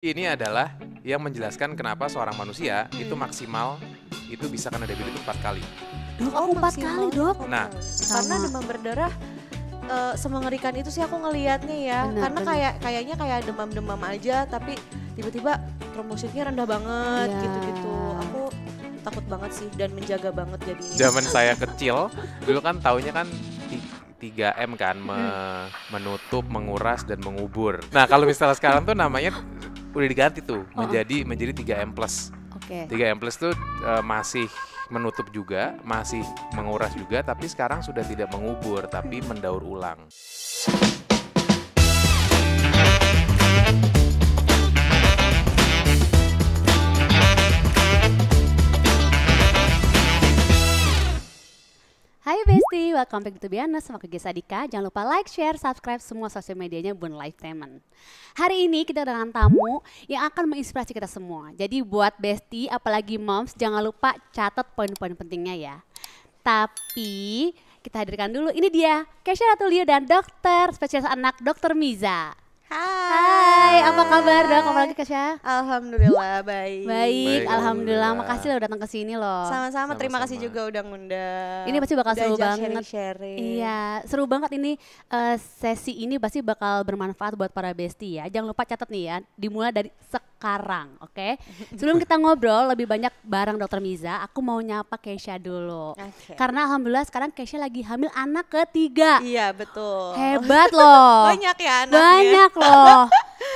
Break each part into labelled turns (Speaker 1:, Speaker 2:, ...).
Speaker 1: Ini adalah yang menjelaskan kenapa seorang manusia itu maksimal itu bisa kena diabetes itu 4 kali.
Speaker 2: Dok, aku 4 kali, Dok.
Speaker 1: Nah,
Speaker 3: Karena demam berdarah semengerikan itu sih aku ngelihatnya ya.
Speaker 2: Benar,
Speaker 3: Karena kayaknya kayak demam-demam aja tapi tiba-tiba trombositnya rendah banget
Speaker 2: Iya.
Speaker 3: gitu-gitu. Aku takut banget sih dan menjaga banget jadinya.
Speaker 1: zaman saya kecil dulu kan taunya kan 3M kan, menutup, menguras dan mengubur. Nah, kalau misalnya sekarang tuh namanya udah diganti tuh menjadi 3M plus.
Speaker 2: Oke.
Speaker 1: 3M plus tuh masih menutup juga, masih menguras juga, tapi sekarang sudah tidak mengubur tapi mendaur ulang.
Speaker 2: Hai Besti, welcome back to Bianes sama Kege Sadika. Jangan lupa like, share, subscribe semua sosial medianya Bun Lifetainment. Hari ini kita dengan tamu yang akan menginspirasi kita semua. Jadi buat Besti, apalagi moms, jangan lupa catat poin-poin pentingnya ya. Tapi kita hadirkan dulu, ini dia Kesha Ratulio dan dokter spesialis anak Dr. Miza. Hai, apa kabar dok? Apalagi Kesha?
Speaker 3: Alhamdulillah baik.
Speaker 2: Baik,
Speaker 1: Baik,
Speaker 2: alhamdulillah.
Speaker 1: alhamdulillah.
Speaker 2: Makasih lo datang ke sini loh.
Speaker 3: Sama-sama, terima kasih
Speaker 1: Sama-sama.
Speaker 3: juga udah ngundang.
Speaker 2: Ini pasti bakal
Speaker 3: Udah
Speaker 2: seru
Speaker 3: ajak
Speaker 2: banget.
Speaker 3: sharing-sharing.
Speaker 2: Iya, seru banget ini sesi ini pasti bakal bermanfaat buat para bestie ya. Jangan lupa catat nih ya, dimulai dari sekarang, oke? Sebelum kita ngobrol lebih banyak bareng Dokter Miza, aku mau nyapa Kesha dulu.
Speaker 3: Oke.
Speaker 2: Karena alhamdulillah sekarang Kesha lagi hamil anak ketiga.
Speaker 3: Iya betul.
Speaker 2: Hebat loh.
Speaker 3: Banyak ya anaknya.
Speaker 2: Banyak loh.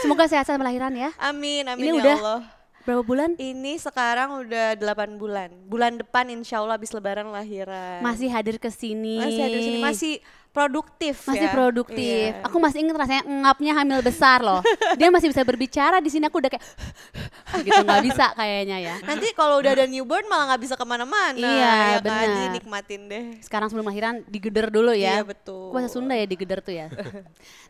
Speaker 2: Semoga sehat sampai lahiran ya.
Speaker 3: Amin, amin
Speaker 2: Ini
Speaker 3: ya
Speaker 2: udah
Speaker 3: Allah.
Speaker 2: Berapa bulan?
Speaker 3: Ini sekarang udah 8 bulan. Bulan depan insya Allah habis lebaran lahiran.
Speaker 2: Masih hadir ke sini.
Speaker 3: Masih ada di sini, masih produktif
Speaker 2: Masih
Speaker 3: ya.
Speaker 2: produktif.
Speaker 3: Iya.
Speaker 2: Aku masih ingat rasanya ngapnya hamil besar loh. Dia masih bisa berbicara, di sini aku udah kayak gitu, nggak bisa kayaknya ya.
Speaker 3: Nanti kalau udah ada newborn malah nggak bisa kemana-mana.
Speaker 2: Iya,
Speaker 3: ya kan?
Speaker 2: benar.
Speaker 3: Jadi nikmatin deh.
Speaker 2: Sekarang sebelum lahiran digeder dulu ya.
Speaker 3: Iya betul.
Speaker 2: Bahasa Sunda ya digeder tuh ya.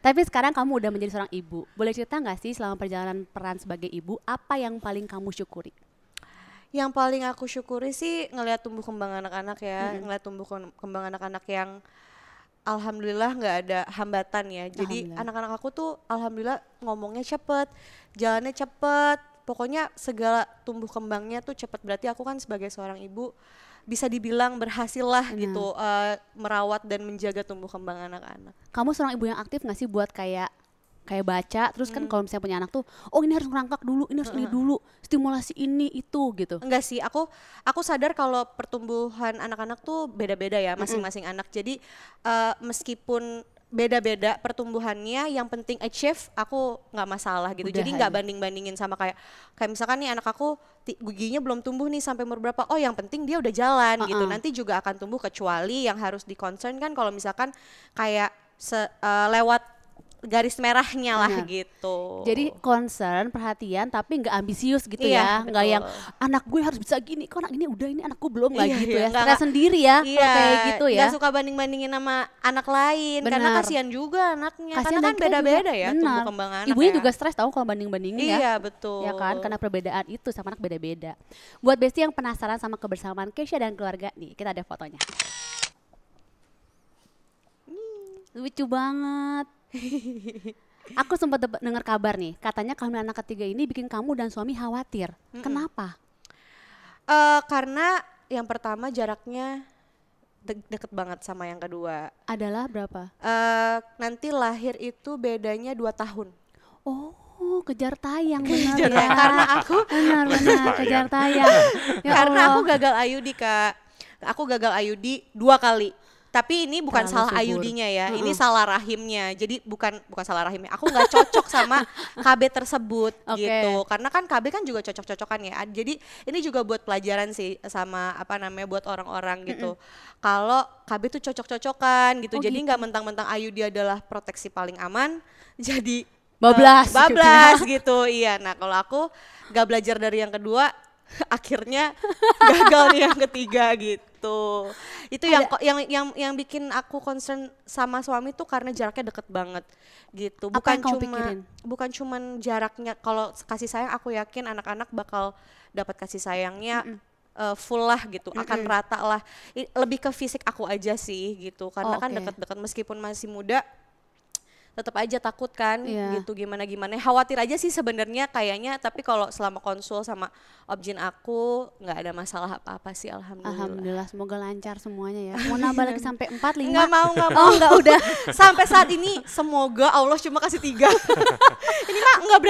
Speaker 2: Tapi sekarang kamu udah menjadi seorang ibu. Boleh cerita nggak sih selama perjalanan peran sebagai ibu, apa yang paling kamu syukuri?
Speaker 3: Yang paling aku syukuri sih ngelihat tumbuh kembang anak-anak ya, ngelihat tumbuh kembang anak-anak yang alhamdulillah nggak ada hambatan ya. Jadi
Speaker 2: Alhamdulillah.
Speaker 3: anak-anak aku tuh alhamdulillah ngomongnya cepet, jalannya cepet. Pokoknya segala tumbuh kembangnya tuh cepet. Berarti aku kan sebagai seorang ibu bisa dibilang berhasil lah gitu merawat dan menjaga tumbuh kembang anak-anak.
Speaker 2: Kamu seorang ibu yang aktif nggak sih buat kayak baca, terus kan kalau misalnya punya anak tuh, oh ini harus ngerangkak dulu, ini harus ini dulu, stimulasi ini itu gitu.
Speaker 3: Enggak sih, aku sadar kalau pertumbuhan anak-anak tuh beda-beda ya, masing-masing anak. Jadi meskipun beda-beda pertumbuhannya, yang penting achieve, aku nggak masalah gitu.
Speaker 2: Udah
Speaker 3: Jadi nggak
Speaker 2: aja.
Speaker 3: banding-bandingin sama kayak misalkan nih anak aku giginya belum tumbuh nih sampai umur berapa. Oh yang penting dia udah jalan gitu. Nanti juga akan tumbuh, kecuali yang harus di-concern kan kalau misalkan kayak lewat garis merahnya lah
Speaker 2: Benar.
Speaker 3: gitu.
Speaker 2: Jadi concern, perhatian, tapi nggak ambisius gitu
Speaker 3: Iya,
Speaker 2: ya, nggak yang
Speaker 3: betul.
Speaker 2: anak gue harus bisa gini, kok anak ini udah, ini anakku belum, nggak
Speaker 3: Iya,
Speaker 2: gitu
Speaker 3: iya,
Speaker 2: ya,
Speaker 3: nggak-
Speaker 2: stres sendiri ya, kalau kayak gitu ya.
Speaker 3: nggak suka banding-bandingin sama anak lain karena
Speaker 2: Benar.
Speaker 3: kasihan juga anaknya.
Speaker 2: Kasihan
Speaker 3: Karena
Speaker 2: dan
Speaker 3: kan
Speaker 2: kita
Speaker 3: beda-beda
Speaker 2: juga,
Speaker 3: ya
Speaker 2: benar.
Speaker 3: tumbuh kembang anak.
Speaker 2: Ibunya
Speaker 3: ya.
Speaker 2: juga stres tahu kalau banding-bandingin ya.
Speaker 3: Iya betul.
Speaker 2: Ya kan, karena perbedaan itu sama anak beda-beda. Buat Besti yang penasaran sama kebersamaan Kesha dan keluarga, nih kita ada fotonya. Lucu banget. Aku sempat dengar kabar nih, katanya kehamilan anak ketiga ini bikin kamu dan suami khawatir. Kenapa?
Speaker 3: Karena yang pertama jaraknya deket banget sama yang kedua.
Speaker 2: Adalah berapa?
Speaker 3: Nanti lahir itu bedanya 2 tahun.
Speaker 2: Oh, kejar tayang benar
Speaker 3: Kejar
Speaker 2: ya.
Speaker 3: tayang, karena aku-
Speaker 2: benar kejar tayang. Ya
Speaker 3: Karena
Speaker 2: Allah.
Speaker 3: aku gagal IUD Kak. Aku gagal IUD 2 kali. Tapi ini bukan
Speaker 2: Terlalu
Speaker 3: salah
Speaker 2: subur.
Speaker 3: IUD-nya ya, ini salah rahimnya. Jadi bukan salah rahimnya. Aku nggak cocok sama KB tersebut
Speaker 2: Oke.
Speaker 3: gitu. Karena kan KB kan juga cocok-cocokan ya. Jadi ini juga buat pelajaran sih sama buat orang-orang gitu. Kalau KB tuh cocok-cocokan gitu.
Speaker 2: Oh,
Speaker 3: Jadi
Speaker 2: gitu.
Speaker 3: nggak mentang-mentang IUD adalah proteksi paling aman. Jadi
Speaker 2: Bablas gitu
Speaker 3: bablas
Speaker 2: ya.
Speaker 3: gitu. Iya. Nah, kalau aku nggak belajar dari yang kedua, akhirnya gagal nih yang ketiga gitu. Itu yang bikin aku concern sama suami tuh karena jaraknya deket banget gitu.
Speaker 2: Apa yang kamu pikirin?
Speaker 3: Bukan cuman jaraknya. Kalau kasih sayang aku yakin anak-anak bakal dapat kasih sayangnya full lah gitu, akan rata lah. Lebih ke fisik aku aja sih gitu. Karena
Speaker 2: Oh,
Speaker 3: kan
Speaker 2: oke.
Speaker 3: deket-deket meskipun masih muda, tetap aja takut kan
Speaker 2: Iya.
Speaker 3: gitu, gimana khawatir aja sih sebenarnya kayaknya, tapi kalau selama konsul sama objin aku nggak ada masalah apa-apa sih, alhamdulillah.
Speaker 2: Alhamdulillah, semoga lancar semuanya ya. Mau nambah lagi sampai 4, 5?
Speaker 3: Nggak mau, nggak udah. Sampai saat ini semoga Allah cuma kasih 3. Ini mah nggak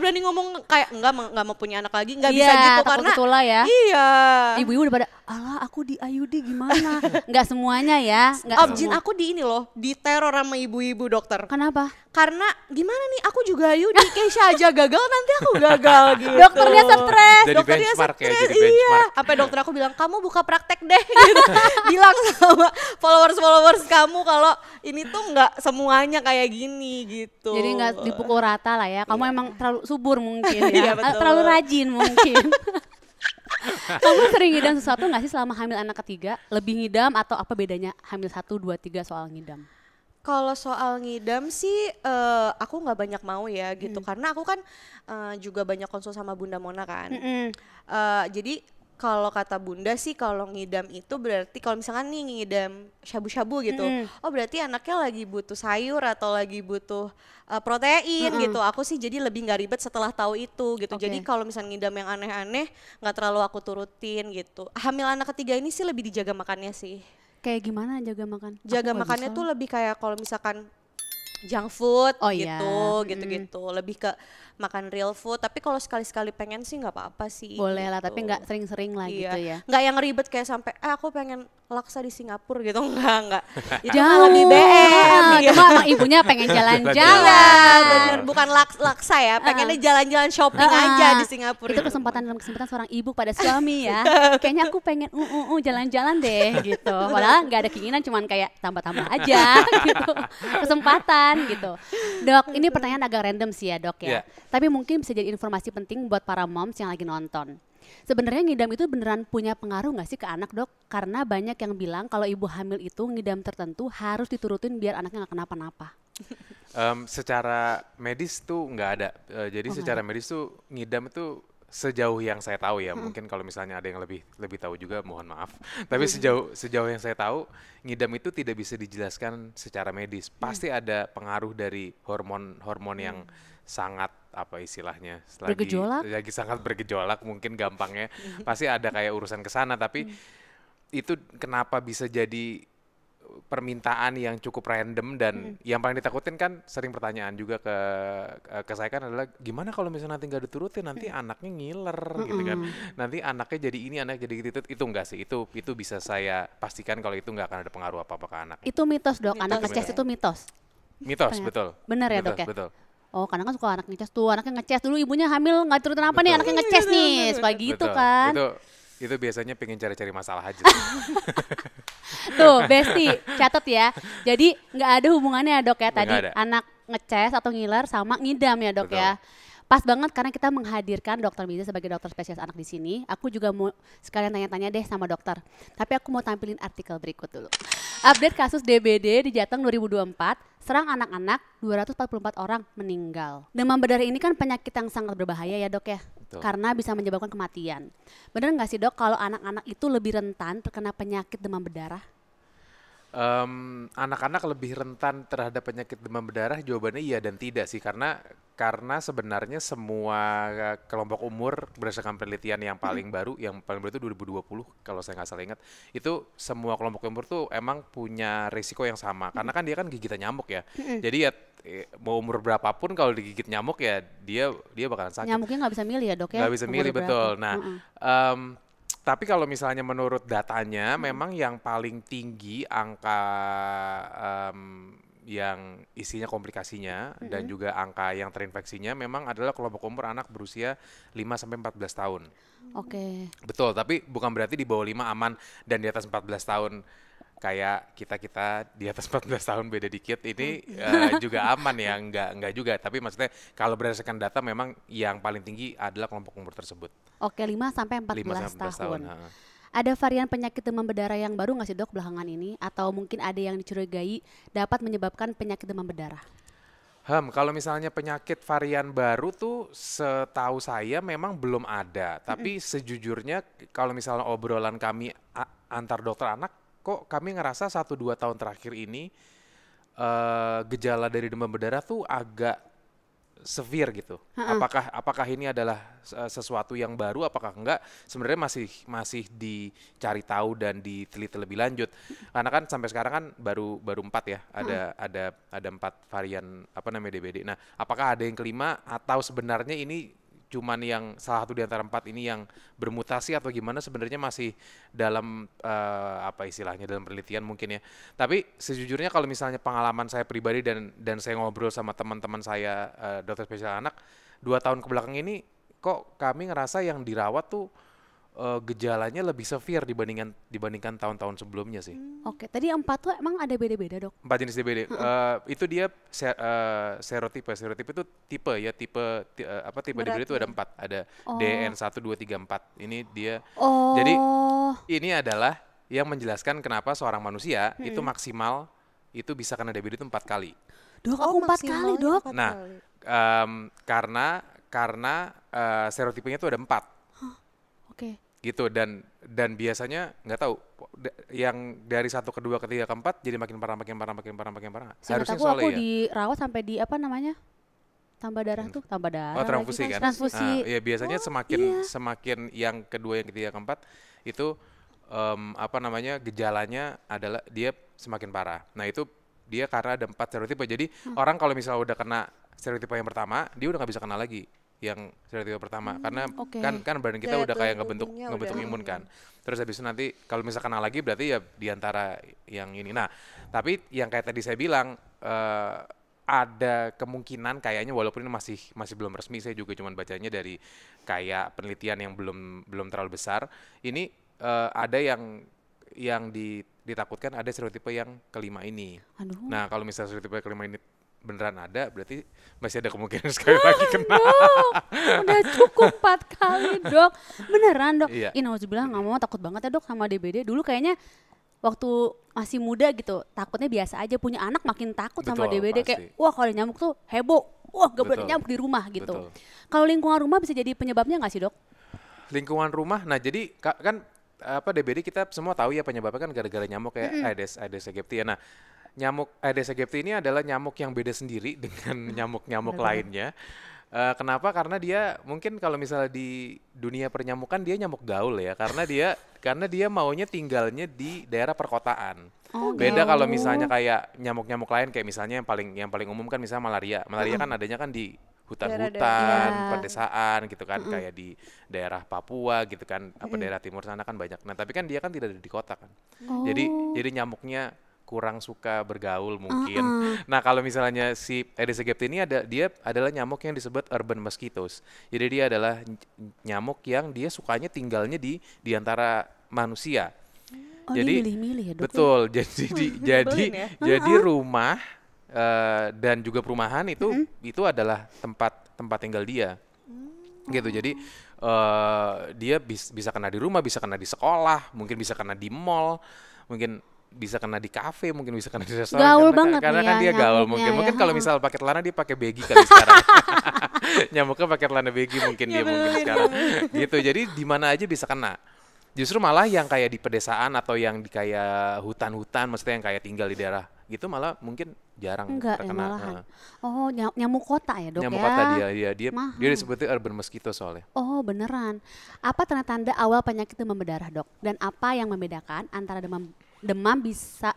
Speaker 3: berani ngomong kayak nggak mau punya anak lagi, nggak bisa gitu
Speaker 2: takut
Speaker 3: karena
Speaker 2: ketula ya.
Speaker 3: iya.
Speaker 2: Ibu-ibu udah pada, alah aku di IUD gimana? Nggak semuanya ya. Nggak
Speaker 3: Objin
Speaker 2: semua.
Speaker 3: aku di ini loh, diteror sama ibu-ibu dokter.
Speaker 2: Kenapa?
Speaker 3: Karena gimana nih, aku juga Yudi, Keisha aja gagal, nanti aku gagal gitu.
Speaker 2: Dokternya stres.
Speaker 1: Jadi
Speaker 3: Dokternya
Speaker 1: benchmark ya,
Speaker 3: stres,
Speaker 1: jadi
Speaker 3: iya.
Speaker 1: benchmark.
Speaker 3: Sampai dokter aku bilang, kamu buka praktek deh gitu. Bilang sama followers kamu kalau ini tuh nggak semuanya kayak gini gitu.
Speaker 2: Jadi nggak dipukul rata lah ya. Kamu emang terlalu subur mungkin
Speaker 3: Iya,
Speaker 2: ya.
Speaker 3: betul.
Speaker 2: Terlalu rajin mungkin. Kamu sering ngidam sesuatu nggak sih selama hamil anak ketiga? Lebih ngidam atau apa bedanya hamil 1, 2, 3 soal ngidam?
Speaker 3: Kalau soal ngidam sih aku nggak banyak mau ya gitu, karena aku kan juga banyak konsul sama Bunda Mona kan. Jadi kalau kata Bunda sih, kalau ngidam itu berarti kalau misalkan nih ngidam shabu-shabu gitu, oh berarti anaknya lagi butuh sayur atau lagi butuh protein gitu. Aku sih jadi lebih nggak ribet setelah tahu itu gitu.
Speaker 2: Oke.
Speaker 3: Jadi kalau misalnya ngidam yang aneh-aneh nggak terlalu aku turutin gitu. Hamil anak ketiga ini sih lebih dijaga makannya sih.
Speaker 2: Kayak gimana jaga makan?
Speaker 3: Jaga
Speaker 2: Aku nggak
Speaker 3: makannya
Speaker 2: bisa.
Speaker 3: tuh lebih kayak kalau misalkan junk food
Speaker 2: Oh iya.
Speaker 3: gitu, lebih ke makan real food. Tapi kalau sekali-sekali pengen sih nggak apa-apa sih.
Speaker 2: Boleh lah,
Speaker 3: gitu.
Speaker 2: tapi nggak sering-sering lah
Speaker 3: Iya.
Speaker 2: gitu ya.
Speaker 3: Nggak yang ribet kayak sampai aku pengen laksa di Singapura gitu, enggak. Itu
Speaker 2: Jauh.
Speaker 3: malah lebih BM. Iya.
Speaker 2: Cuma emang ibunya pengen jalan-jalan.
Speaker 3: Iya, bener, bukan laksa ya, pengennya jalan-jalan shopping aja di Singapura.
Speaker 2: Itu kesempatan dalam kesempatan seorang ibu pada suami ya. Kayaknya aku pengen jalan-jalan deh gitu. Padahal nggak ada keinginan, cuman kayak tambah-tambah aja gitu. Kesempatan gitu. Dok, ini pertanyaan agak random sih ya dok ya.
Speaker 1: Iya.
Speaker 2: Tapi mungkin bisa jadi informasi penting buat para moms yang lagi nonton. Sebenarnya ngidam itu beneran punya pengaruh nggak sih ke anak dok? Karena banyak yang bilang kalau ibu hamil itu ngidam tertentu harus diturutin biar anaknya nggak kenapa-napa.
Speaker 1: Secara medis tuh nggak ada. Jadi
Speaker 2: Oh, nggak
Speaker 1: secara medis tuh ngidam itu sejauh yang saya tahu ya, mungkin kalau misalnya ada yang lebih tahu juga mohon maaf. Tapi sejauh yang saya tahu, ngidam itu tidak bisa dijelaskan secara medis. Pasti ada pengaruh dari hormon yang sangat apa istilahnya,
Speaker 2: Bergejolak?
Speaker 1: lagi sangat bergejolak mungkin gampangnya. Pasti ada kayak urusan ke sana, tapi itu kenapa bisa jadi permintaan yang cukup random dan yang paling ditakutin kan sering pertanyaan juga ke saya kan adalah gimana kalau misalnya nanti nggak diturutin nanti anaknya ngiler gitu kan, nanti anaknya jadi ini anaknya jadi gitu. Itu enggak sih, itu bisa saya pastikan kalau itu nggak akan ada pengaruh apa-apa ke anak.
Speaker 2: Itu mitos dok, anak
Speaker 3: Mitos,
Speaker 2: ngeces
Speaker 3: ya.
Speaker 2: itu mitos.
Speaker 1: Mitos,
Speaker 2: Ternyata.
Speaker 1: betul.
Speaker 2: Benar ya,
Speaker 1: Betul,
Speaker 2: Dok ya?
Speaker 1: betul.
Speaker 2: Oh, kadang kan suka anak ngeces tuh, anaknya ngeces dulu ibunya hamil nggak turutin apa nih,
Speaker 1: Betul.
Speaker 2: anaknya ngeces nih, supaya gitu
Speaker 1: Betul.
Speaker 2: kan.
Speaker 1: Itu biasanya pengen cari-cari masalah aja.
Speaker 2: Tuh, Besti, catat ya. Jadi nggak ada hubungannya ya dok ya tadi
Speaker 1: Nggak ada.
Speaker 2: anak ngeces atau ngiler sama ngidam ya dok
Speaker 1: Betul.
Speaker 2: ya. Pas banget karena kita menghadirkan Dokter Miza sebagai dokter spesialis anak di sini. Aku juga mau sekalian tanya-tanya deh sama dokter. Tapi aku mau tampilin artikel berikut dulu. Update kasus DBD di Jateng 2024, serang anak-anak 244 orang meninggal. Demam berdarah ini kan penyakit yang sangat berbahaya ya dok ya.
Speaker 1: Betul.
Speaker 2: Karena bisa menyebabkan kematian. Bener nggak sih dok kalau anak-anak itu lebih rentan terkena penyakit demam berdarah?
Speaker 1: Anak-anak lebih rentan terhadap penyakit demam berdarah, jawabannya iya dan tidak sih, karena sebenarnya semua kelompok umur berdasarkan penelitian yang paling baru itu 2020 kalau saya nggak salah ingat, itu semua kelompok umur tuh emang punya risiko yang sama karena kan dia kan gigitan nyamuk ya. Jadi ya mau umur berapapun kalau digigit nyamuk ya dia bakalan sakit.
Speaker 2: Nyamuknya nggak bisa milih ya dok ya?
Speaker 1: Nggak bisa
Speaker 2: umur
Speaker 1: milih,
Speaker 2: berapa?
Speaker 1: betul. Nah, tapi kalau misalnya menurut datanya memang yang paling tinggi angka yang isinya komplikasinya dan juga angka yang terinfeksinya memang adalah kelompok umur anak berusia 5-14 tahun.
Speaker 2: Oke.
Speaker 1: Betul, tapi bukan berarti di bawah 5 aman dan di atas 14 tahun kayak kita di atas 14 tahun beda dikit ini juga aman ya, enggak juga, tapi maksudnya kalau berdasarkan data memang yang paling tinggi adalah kelompok umur tersebut.
Speaker 2: Oke, 5 sampai 14
Speaker 1: 5-14
Speaker 2: tahun.
Speaker 1: ha.
Speaker 2: Ada varian penyakit demam berdarah yang baru nggak sih dok belakangan ini? Atau mungkin ada yang dicurigai dapat menyebabkan penyakit demam berdarah?
Speaker 1: Kalau misalnya penyakit varian baru tuh setahu saya memang belum ada. Tapi sejujurnya kalau misalnya obrolan kami antar dokter anak, kok kami ngerasa 1-2 tahun terakhir ini gejala dari demam berdarah tuh agak severe gitu. Apakah ini adalah sesuatu yang baru? Apakah enggak? Sebenarnya masih dicari tahu dan diteliti lebih lanjut. Karena kan sampai sekarang kan baru 4 ya. Ada 4 varian apa namanya DBD. Nah, apakah ada yang kelima atau sebenarnya ini cuman yang salah satu di antara 4 ini yang bermutasi atau gimana, sebenarnya masih dalam apa istilahnya, dalam penelitian mungkin ya. Tapi sejujurnya kalau misalnya pengalaman saya pribadi dan saya ngobrol sama teman-teman saya dokter spesial anak 2 tahun kebelakang ini, kok kami ngerasa yang dirawat tuh gejalanya lebih severe dibandingkan tahun-tahun sebelumnya sih.
Speaker 2: Oke, tadi 4 tuh emang ada beda-beda, Dok?
Speaker 1: 4 jenis DBD. Itu dia serotipe. Serotipe itu tipe ya, tipe DBD itu ada 4. Ada DN 1, 2, 3, 4. Ini dia. Jadi ini adalah yang menjelaskan kenapa seorang manusia itu maksimal itu bisa kena DBD itu 4 kali.
Speaker 2: Dok, aku 4 kali, Dok.
Speaker 1: Nah, karena serotipenya itu ada 4.
Speaker 2: Oke.
Speaker 1: Gitu, dan biasanya nggak tahu yang dari 1 ke 2 ke 3 ke 4 jadi makin parah.
Speaker 2: Harusnya aku dirawat sampai di apa namanya, tambah darah
Speaker 1: transfusi
Speaker 2: lagi,
Speaker 1: kan.
Speaker 2: Transfusi.
Speaker 1: Ya biasanya semakin yang kedua, yang ketiga, keempat itu apa namanya, gejalanya adalah dia semakin parah. Nah itu dia karena ada 4 serotipe. Jadi orang kalau misalnya udah kena serotipe yang pertama, dia udah nggak bisa kena lagi yang serotipe pertama, karena kan badan kita udah kayak ngebentuk imun kan. Terus habis itu nanti kalau misalkan kena lagi berarti ya diantara yang ini. Nah tapi yang kayak tadi saya bilang ada kemungkinan kayaknya, walaupun ini masih belum resmi, saya juga cuma bacanya dari kayak penelitian yang belum terlalu besar. Ini ada yang ditakutkan ada serotipe yang kelima ini.
Speaker 2: Aduh.
Speaker 1: Nah kalau misalnya serotipe kelima ini beneran ada, berarti masih ada kemungkinan sekali lagi kena.
Speaker 2: Udah cukup 4 kali, Dok. Beneran, Dok.
Speaker 1: Iya.
Speaker 2: Nauzubillah, nggak mau, takut banget ya, Dok, sama DBD. Dulu kayaknya waktu masih muda gitu, takutnya biasa aja. Punya anak makin takut sama DBD.
Speaker 1: Pasti.
Speaker 2: Kayak, wah kalau nyamuk tuh heboh. Wah gak boleh nyamuk di rumah gitu. Kalau lingkungan rumah bisa jadi penyebabnya nggak sih, Dok?
Speaker 1: Lingkungan rumah, nah jadi kan apa DBD kita semua tahu ya penyebabnya kan gara-gara nyamuk kayak Aedes aegypti ya. Nah nyamuk Aedes aegypti ini adalah nyamuk yang beda sendiri dengan nyamuk-nyamuk lainnya. Kenapa? Karena dia mungkin kalau misalnya di dunia pernyamukan dia nyamuk gaul ya, karena dia maunya tinggalnya di daerah perkotaan. Beda kalau misalnya kayak nyamuk-nyamuk lain, kayak misalnya yang paling umum kan misalnya malaria. Malaria kan adanya kan di hutan-hutan, pedesaan gitu kan, kayak di daerah Papua gitu kan, apa daerah timur sana kan banyak. Nah tapi kan dia kan tidak ada di kota kan. Jadi nyamuknya kurang suka bergaul mungkin. Nah kalau misalnya si Aedes aegypti ini dia adalah nyamuk yang disebut urban mosquitoes. Jadi dia adalah nyamuk yang dia sukanya tinggalnya di antara manusia. Jadi
Speaker 2: milih-milih ya, Dok.
Speaker 1: Betul. Jadi rumah dan juga perumahan itu adalah tempat tinggal dia. Gitu. Jadi dia bisa kena di rumah, bisa kena di sekolah, mungkin bisa kena di mall, mungkin bisa kena di kafe, mungkin bisa kena di restoran.
Speaker 2: Gaul banget
Speaker 1: karena kan
Speaker 2: ya,
Speaker 1: dia gaul
Speaker 2: nyamuknya
Speaker 1: mungkin
Speaker 2: ya.
Speaker 1: kalau misal pakai celana dia pakai baggy kali sekarang. Nyamuknya pakai celana baggy mungkin sekarang. Gitu. Jadi di mana aja bisa kena. Justru malah yang kayak di pedesaan atau yang di kayak hutan-hutan, maksudnya yang kayak tinggal di daerah gitu malah mungkin jarang terkena.
Speaker 2: Malahan. Oh, nyamuk kota ya, Dok,
Speaker 1: nyamuk
Speaker 2: ya?
Speaker 1: kota dia disebutnya urban mosquito soalnya.
Speaker 2: Oh, beneran. Apa tanda-tanda awal penyakit demam berdarah, Dok? Dan apa yang membedakan antara demam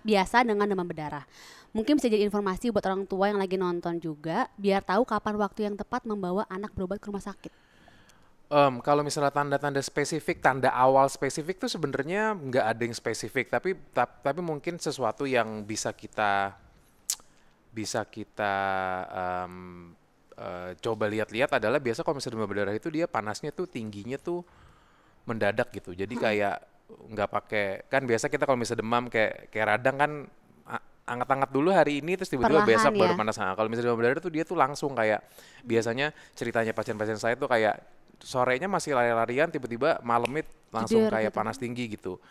Speaker 2: biasa dengan demam berdarah? Mungkin bisa jadi informasi buat orang tua yang lagi nonton juga, biar tahu kapan waktu yang tepat membawa anak berobat ke rumah sakit.
Speaker 1: Kalau misalnya tanda-tanda spesifik, tanda awal spesifik tuh sebenarnya nggak ada yang spesifik, tapi mungkin sesuatu yang bisa kita coba lihat-lihat adalah biasa kalau misalnya demam berdarah itu dia panasnya tuh tingginya tuh mendadak gitu. Jadi kayak nggak pakai, kan biasa kita kalau misalnya demam kayak radang kan anget-anget dulu hari ini terus tiba-tiba besok baru panas. Nah, kalau misalnya demam berdarah tuh dia tuh langsung kayak biasanya ceritanya pasien-pasien saya tuh kayak sorenya masih lari-larian, tiba-tiba malamnya langsung kayak panas tinggi gitu.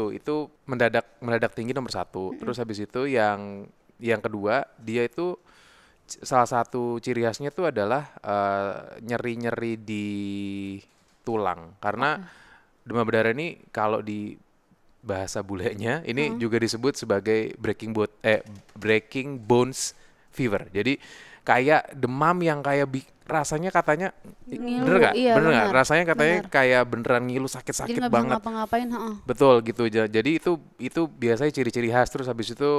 Speaker 1: Itu mendadak tinggi nomor 1. Terus habis itu yang kedua, dia itu salah satu ciri khasnya tuh adalah nyeri-nyeri di tulang. Karena demam berdarah ini kalau bahasa bulenya ini juga disebut sebagai breaking bones fever. Jadi kayak demam yang kayak rasanya katanya
Speaker 2: Ngilu,
Speaker 1: bener nggak?
Speaker 2: iya,
Speaker 1: Bener nggak?
Speaker 2: bener,
Speaker 1: Rasanya katanya
Speaker 2: bener.
Speaker 1: kayak beneran ngilu
Speaker 2: Jadi
Speaker 1: sakit-sakit
Speaker 2: nggak bisa
Speaker 1: banget.
Speaker 2: ngapa-ngapain, heeh.
Speaker 1: Betul gitu. Jadi itu biasanya ciri-ciri khas. Terus habis itu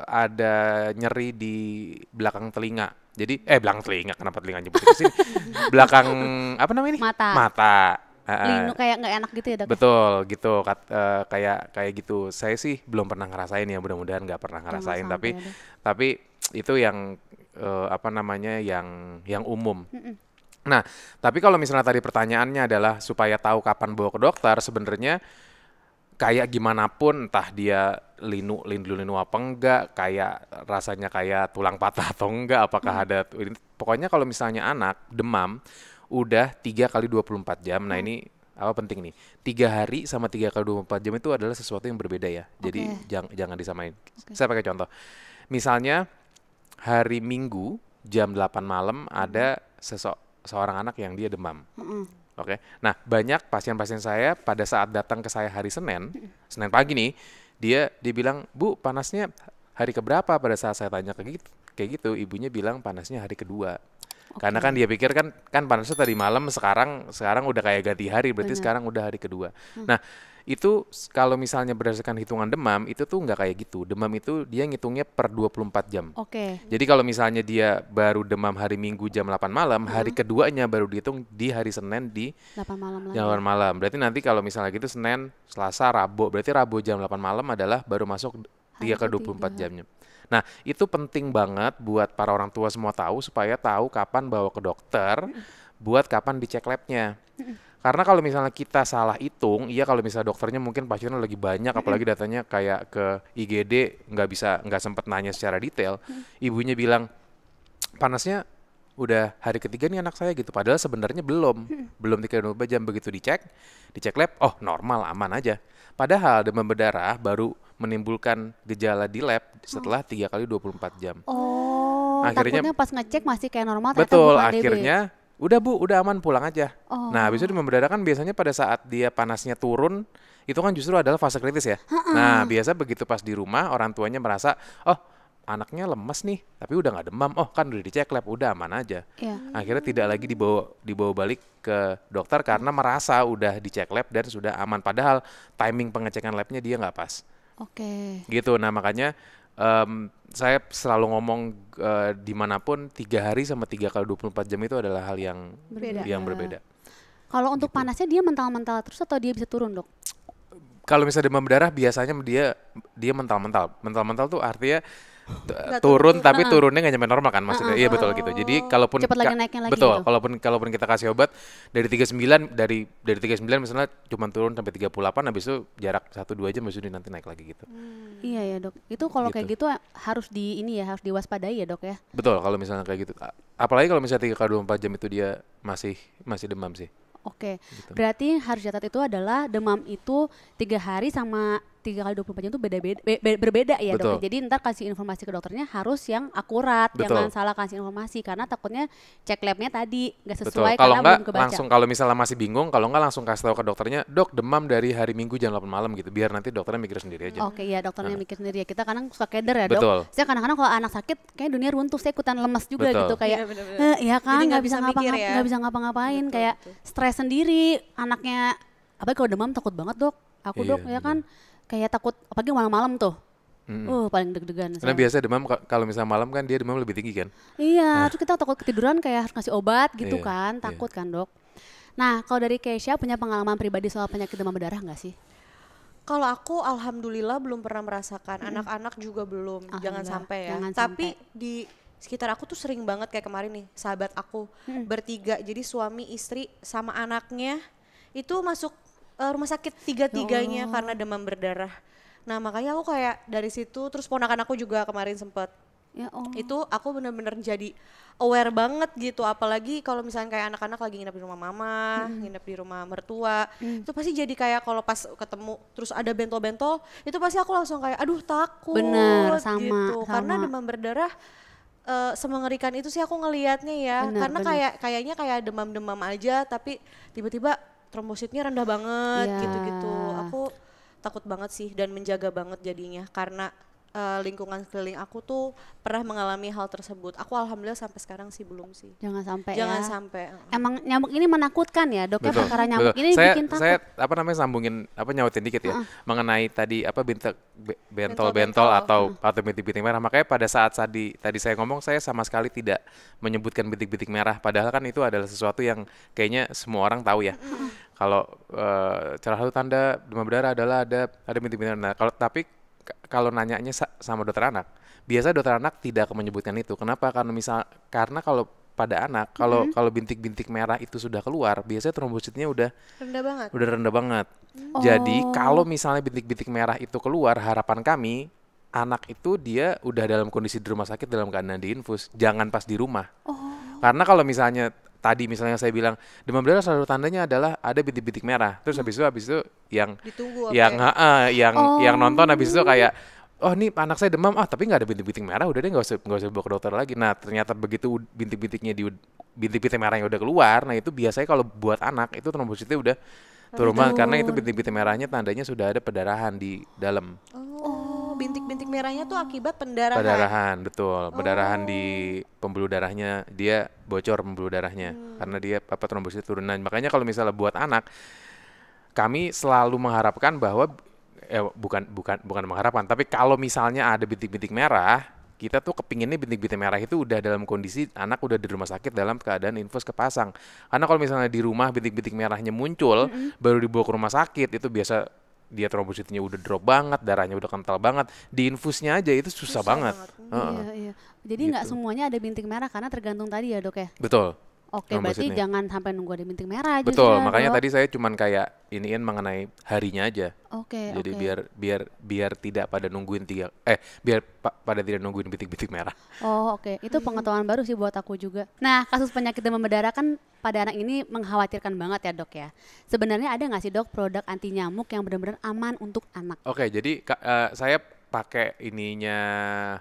Speaker 1: ada nyeri di belakang telinga. Jadi belakang telinga, kenapa telinga nyebut ke sini? Belakang apa namanya ini?
Speaker 2: Mata.
Speaker 1: Mata.
Speaker 2: Linu kayak nggak enak gitu ya dok?
Speaker 1: Betul gitu. Kayak gitu. Saya sih belum pernah ngerasain ya. Mudah-mudahan nggak pernah ngerasain.
Speaker 2: Jangan sampai
Speaker 1: Tapi itu yang apa namanya yang umum. Nah, tapi kalau misalnya tadi pertanyaannya adalah supaya tahu kapan bawa ke dokter, sebenarnya kayak gimana pun, entah dia linu apa enggak, kayak rasanya kayak tulang patah atau enggak, apakah ada, pokoknya kalau misalnya anak demam, udah 3 kali 24 jam, nah ini apa penting nih, 3 hari sama 3 kali 24 jam itu adalah sesuatu yang berbeda ya, jadi jangan disamain. Saya pakai contoh, misalnya hari Minggu jam 8 malam ada seorang anak yang dia demam. Oke. Nah, banyak pasien-pasien saya pada saat datang ke saya hari Senin pagi nih, dia bilang, "Bu, panasnya hari keberapa?" Pada saat saya tanya kayak gitu, ibunya bilang panasnya hari kedua. Karena kan dia pikir kan panasnya tadi malam, sekarang udah kayak ganti hari, berarti sekarang udah hari kedua. Nah, itu kalau misalnya berdasarkan hitungan demam, itu tuh nggak kayak gitu. Demam itu dia ngitungnya per 24 jam. Jadi kalau misalnya dia baru demam hari Minggu jam 8 malam, hari keduanya baru dihitung di hari Senin di
Speaker 2: 8 malam lagi.
Speaker 1: jam 8 malam. Berarti nanti kalau misalnya gitu Senin, Selasa, Rabu, berarti Rabu jam 8 malam adalah baru masuk 3 ke 24 jamnya. Nah, itu penting banget buat para orang tua semua tahu, supaya tahu kapan bawa ke dokter, buat kapan dicek labnya. Karena kalau misalnya kita salah hitung, iya kalau misalnya dokternya mungkin pasiennya lagi banyak, apalagi datanya kayak ke IGD, nggak sempet nanya secara detail, ibunya bilang panasnya udah hari ketiga nih anak saya gitu, padahal sebenarnya belum 3-24 jam, begitu dicek lab, oh normal, aman aja. Padahal demam berdarah baru menimbulkan gejala di lab setelah 3 kali 24 jam.
Speaker 2: Akhirnya, takutnya pas ngecek masih kayak normal, ternyata
Speaker 1: betul,
Speaker 2: bukan DB.
Speaker 1: akhirnya udah Bu, udah aman, pulang aja. Nah, habis itu demam berdarah kan biasanya pada saat dia panasnya turun, itu kan justru adalah fase kritis ya. Nah, biasa begitu pas di rumah, orang tuanya merasa, oh anaknya lemes nih, tapi udah nggak demam, oh kan udah dicek lab, udah aman aja. Akhirnya tidak lagi dibawa balik ke dokter karena merasa udah dicek lab dan sudah aman. Padahal timing pengecekan labnya dia nggak pas. Gitu, nah makanya saya selalu ngomong dimanapun 3 hari sama 3 kali 24 jam itu adalah hal yang berbeda.
Speaker 2: Kalau untuk panasnya dia mental-mental terus atau dia bisa turun dok?
Speaker 1: Kalau misalnya demam berdarah biasanya dia mental-mental. Mental-mental tuh artinya turun tapi turunnya nggak nyampe normal kan maksudnya. Iya betul gitu. Jadi kalaupun
Speaker 2: cepat lagi naiknya lagi
Speaker 1: betul,
Speaker 2: gitu.
Speaker 1: kalaupun kita kasih obat dari 39 dari 39 misalnya cuma turun sampai 38, habis itu jarak 1-2 jam habis itu nanti naik lagi gitu.
Speaker 2: Iya ya dok. Itu kalau kayak gitu harus harus diwaspadai ya dok ya.
Speaker 1: Betul, kalau misalnya kayak gitu. Apalagi kalau misalnya 3 kali 24 jam itu dia masih demam sih.
Speaker 2: Gitu. Berarti harus catat itu adalah demam itu 3 hari sama 3 kali 24 jam itu berbeda ya dok. Jadi ntar kasih informasi ke dokternya harus yang akurat, jangan salah kasih informasi karena takutnya cek labnya tadi nggak sesuai.
Speaker 1: Kalau
Speaker 2: karena belum kebaca.
Speaker 1: Langsung kalau misalnya masih bingung, kalau nggak langsung kasih tahu ke dokternya, dok demam dari hari Minggu jam 8 malam gitu, biar nanti dokternya mikir sendiri aja.
Speaker 2: Iya dokternya mikir sendiri ya. Kita kadang suka keder ya dok. Saya kadang-kadang kalau anak sakit kayak dunia runtuh, saya ikutan lemas juga gitu kayak ya kan nggak bisa ngapa-ngapain kayak stres sendiri anaknya. Apalagi kalau demam takut banget dok. Aku dok ya kan kayak takut apalagi malam-malam tuh. Paling deg-degan.
Speaker 1: Karena biasa demam kalau misalnya malam kan dia demam lebih tinggi kan.
Speaker 2: Iya, terus kita takut ketiduran kayak harus ngasih obat gitu kan, takut kan dok. Nah, kalau dari Keisha punya pengalaman pribadi soal penyakit demam berdarah nggak sih?
Speaker 3: Kalau aku alhamdulillah belum pernah merasakan, anak-anak juga belum, jangan sampai ya. Tapi di sekitar aku tuh sering banget kayak kemarin nih, sahabat aku bertiga, jadi suami, istri, sama anaknya itu masuk rumah sakit tiga-tiganya karena demam berdarah. Nah makanya aku kayak dari situ, terus ponakan aku juga kemarin sempet. Itu aku bener-bener jadi aware banget gitu, apalagi kalau misalnya kayak anak-anak lagi nginep di rumah mama, nginep di rumah mertua, itu pasti jadi kayak kalau pas ketemu terus ada bentol-bentol, itu pasti aku langsung kayak aduh takut.
Speaker 2: Bener, sama,
Speaker 3: gitu. Karena demam berdarah semengerikan itu sih aku ngelihatnya ya, karena kayaknya kayak demam-demam aja tapi tiba-tiba trombositnya rendah banget gitu-gitu. Aku takut banget sih dan menjaga banget jadinya karena lingkungan sekeliling aku tuh pernah mengalami hal tersebut. Aku alhamdulillah sampai sekarang sih belum sih.
Speaker 2: Jangan sampai
Speaker 3: Jangan
Speaker 2: ya.
Speaker 3: sampai.
Speaker 2: Emang nyamuk ini menakutkan ya dok ya,
Speaker 1: Betul,
Speaker 2: perkara nyamuk
Speaker 1: betul.
Speaker 2: ini
Speaker 1: Saya
Speaker 2: bikin takut.
Speaker 1: saya apa namanya sambungin nyautin dikit ya mengenai tadi apa bentol-bentol
Speaker 3: Bentol-bentol.
Speaker 1: atau bintik-bintik merah. Makanya pada saat tadi saya ngomong saya sama sekali tidak menyebutkan bintik-bintik merah. Padahal kan itu adalah sesuatu yang kayaknya semua orang tahu ya. Kalau salah satu tanda demam berdarah adalah ada bintik-bintik merah. Nah, kalau nanyanya sama dokter anak, biasa dokter anak tidak akan menyebutkan itu. Kenapa? Karena kalau pada anak, kalau bintik-bintik merah itu sudah keluar, biasanya trombositnya udah
Speaker 3: Rendah banget.
Speaker 1: Jadi kalau misalnya bintik-bintik merah itu keluar, harapan kami anak itu dia udah dalam kondisi di rumah sakit dalam keadaan diinfus, jangan pas di rumah. Karena kalau misalnya tadi misalnya saya bilang demam berdarah selalu tandanya adalah ada bintik-bintik merah. Terus habis itu yang
Speaker 3: Ditunggu apa
Speaker 1: yang
Speaker 3: ya?
Speaker 1: yang nonton habis itu kayak oh nih anak saya demam tapi nggak ada bintik-bintik merah udah deh nggak usah bawa ke dokter lagi. Nah ternyata begitu bintik-bintik merahnya udah keluar, nah itu biasanya kalau buat anak itu trombositnya udah turun banget karena itu bintik-bintik merahnya tandanya sudah ada pendarahan di dalam.
Speaker 3: Bintik-bintik merahnya tuh akibat pendarahan.
Speaker 1: Pendarahan, betul. Pendarahan di pembuluh darahnya, dia bocor pembuluh darahnya karena dia trombosit turunan. Makanya kalau misalnya buat anak, kami selalu mengharapkan bahwa bukan mengharapkan, tapi kalau misalnya ada bintik-bintik merah, kita tuh kepinginnya bintik-bintik merah itu udah dalam kondisi anak udah di rumah sakit dalam keadaan infus kepasang. Karena kalau misalnya di rumah bintik-bintik merahnya muncul, baru dibawa ke rumah sakit itu biasa dia trombositnya udah drop banget, darahnya udah kental banget, di infusnya aja itu susah banget.
Speaker 2: Iya. Jadi nggak semuanya ada bintik merah karena tergantung tadi ya dok ya.
Speaker 1: Betul.
Speaker 2: Oke, berarti
Speaker 1: Trombositnya.
Speaker 2: jangan sampai nunggu ada bintik merah aja.
Speaker 1: Betul, makanya tadi saya cuman kayak iniin mengenai harinya aja.
Speaker 2: Oke.
Speaker 1: Jadi biar tidak pada nungguin pada tidak nungguin bintik-bintik merah.
Speaker 2: Oh oke, itu pengetahuan baru sih buat aku juga. Nah kasus penyakit demam berdarah kan pada anak ini mengkhawatirkan banget ya dok ya. Sebenarnya ada nggak sih dok produk anti nyamuk yang benar-benar aman untuk anak?
Speaker 1: Oke, jadi saya pakai ininya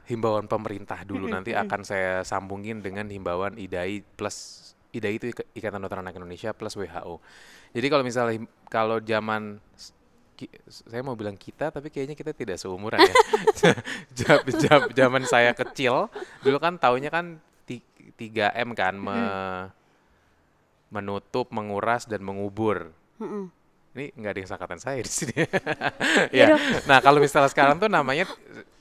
Speaker 1: himbauan pemerintah dulu nanti akan saya sambungin dengan himbauan IDAI plus IDAI itu Ikatan Dokter Anak Indonesia plus WHO. Jadi kalau misalnya saya mau bilang kita tapi kayaknya kita tidak seumuran ya. Zaman saya kecil dulu kan taunya kan 3M kan menutup, menguras dan mengubur. Ini nggak ada yang sangkatan saya di sini. Ya. Nah kalau misalnya sekarang tuh namanya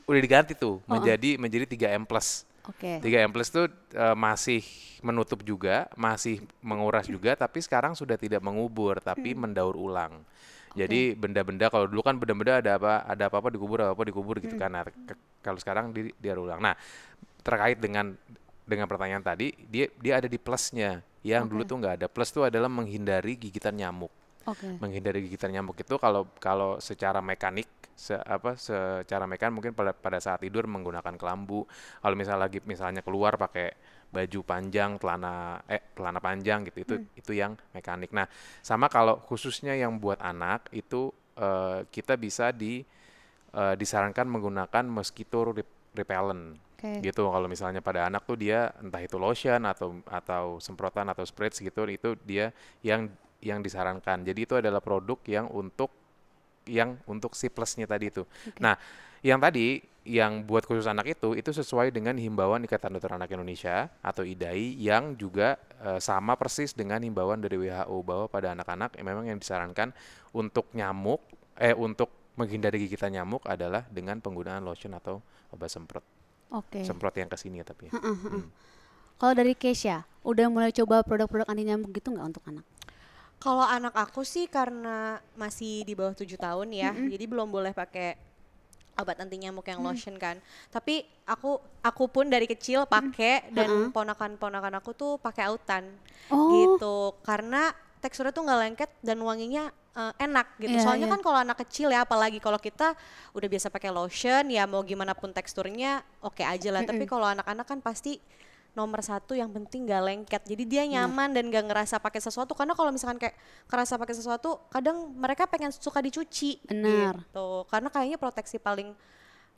Speaker 1: udah diganti tuh menjadi 3M plus.
Speaker 2: Oke.
Speaker 1: 3M plus tuh masih menutup juga, masih menguras juga, tapi sekarang sudah tidak mengubur, tapi mendaur ulang. Jadi benda-benda kalau dulu kan benda-benda ada apa-apa dikubur gitu kan. Nah, kalau sekarang didaur ulang. Nah, terkait dengan pertanyaan tadi, dia ada di plusnya. Yang dulu tuh nggak ada. Plus tuh adalah menghindari gigitan nyamuk. Menghindari gigitan nyamuk itu kalau secara mekanik secara mekanik mungkin pada saat tidur menggunakan kelambu. Kalau misalnya keluar pakai baju panjang, celana panjang gitu. Itu yang mekanik. Nah, sama kalau khususnya yang buat anak itu kita bisa disarankan menggunakan mosquito repellent. Gitu kalau misalnya pada anak tuh dia entah itu lotion atau semprotan atau sprays gitu itu dia yang disarankan. Jadi itu adalah produk yang untuk si plusnya tadi itu. Nah, yang buat khusus anak itu sesuai dengan himbauan Ikatan Dokter Anak Indonesia atau IDAI yang juga sama persis dengan himbauan dari WHO bahwa pada anak-anak memang yang disarankan untuk untuk menghindari gigitan nyamuk adalah dengan penggunaan lotion atau obat semprot. Semprot yang kesini ya tapi.
Speaker 2: Kalau dari Kesha, udah mulai coba produk-produk anti nyamuk gitu nggak untuk anak?
Speaker 3: Kalau anak aku sih karena masih di bawah 7 tahun ya, jadi belum boleh pakai obat anti nyamuk yang lotion kan. Tapi aku pun dari kecil pakai dan ponakan-ponakan aku tuh pakai autan gitu. Karena teksturnya tuh nggak lengket dan wanginya enak gitu. Soalnya kan kalau anak kecil ya, apalagi kalau kita udah biasa pakai lotion ya mau gimana pun teksturnya oke aja lah. Tapi kalau anak-anak kan pasti nomor satu yang penting gak lengket, jadi dia nyaman dan gak ngerasa pakai sesuatu. Karena kalau misalkan kayak ngerasa pakai sesuatu kadang mereka pengen suka dicuci gitu. Karena kayaknya proteksi paling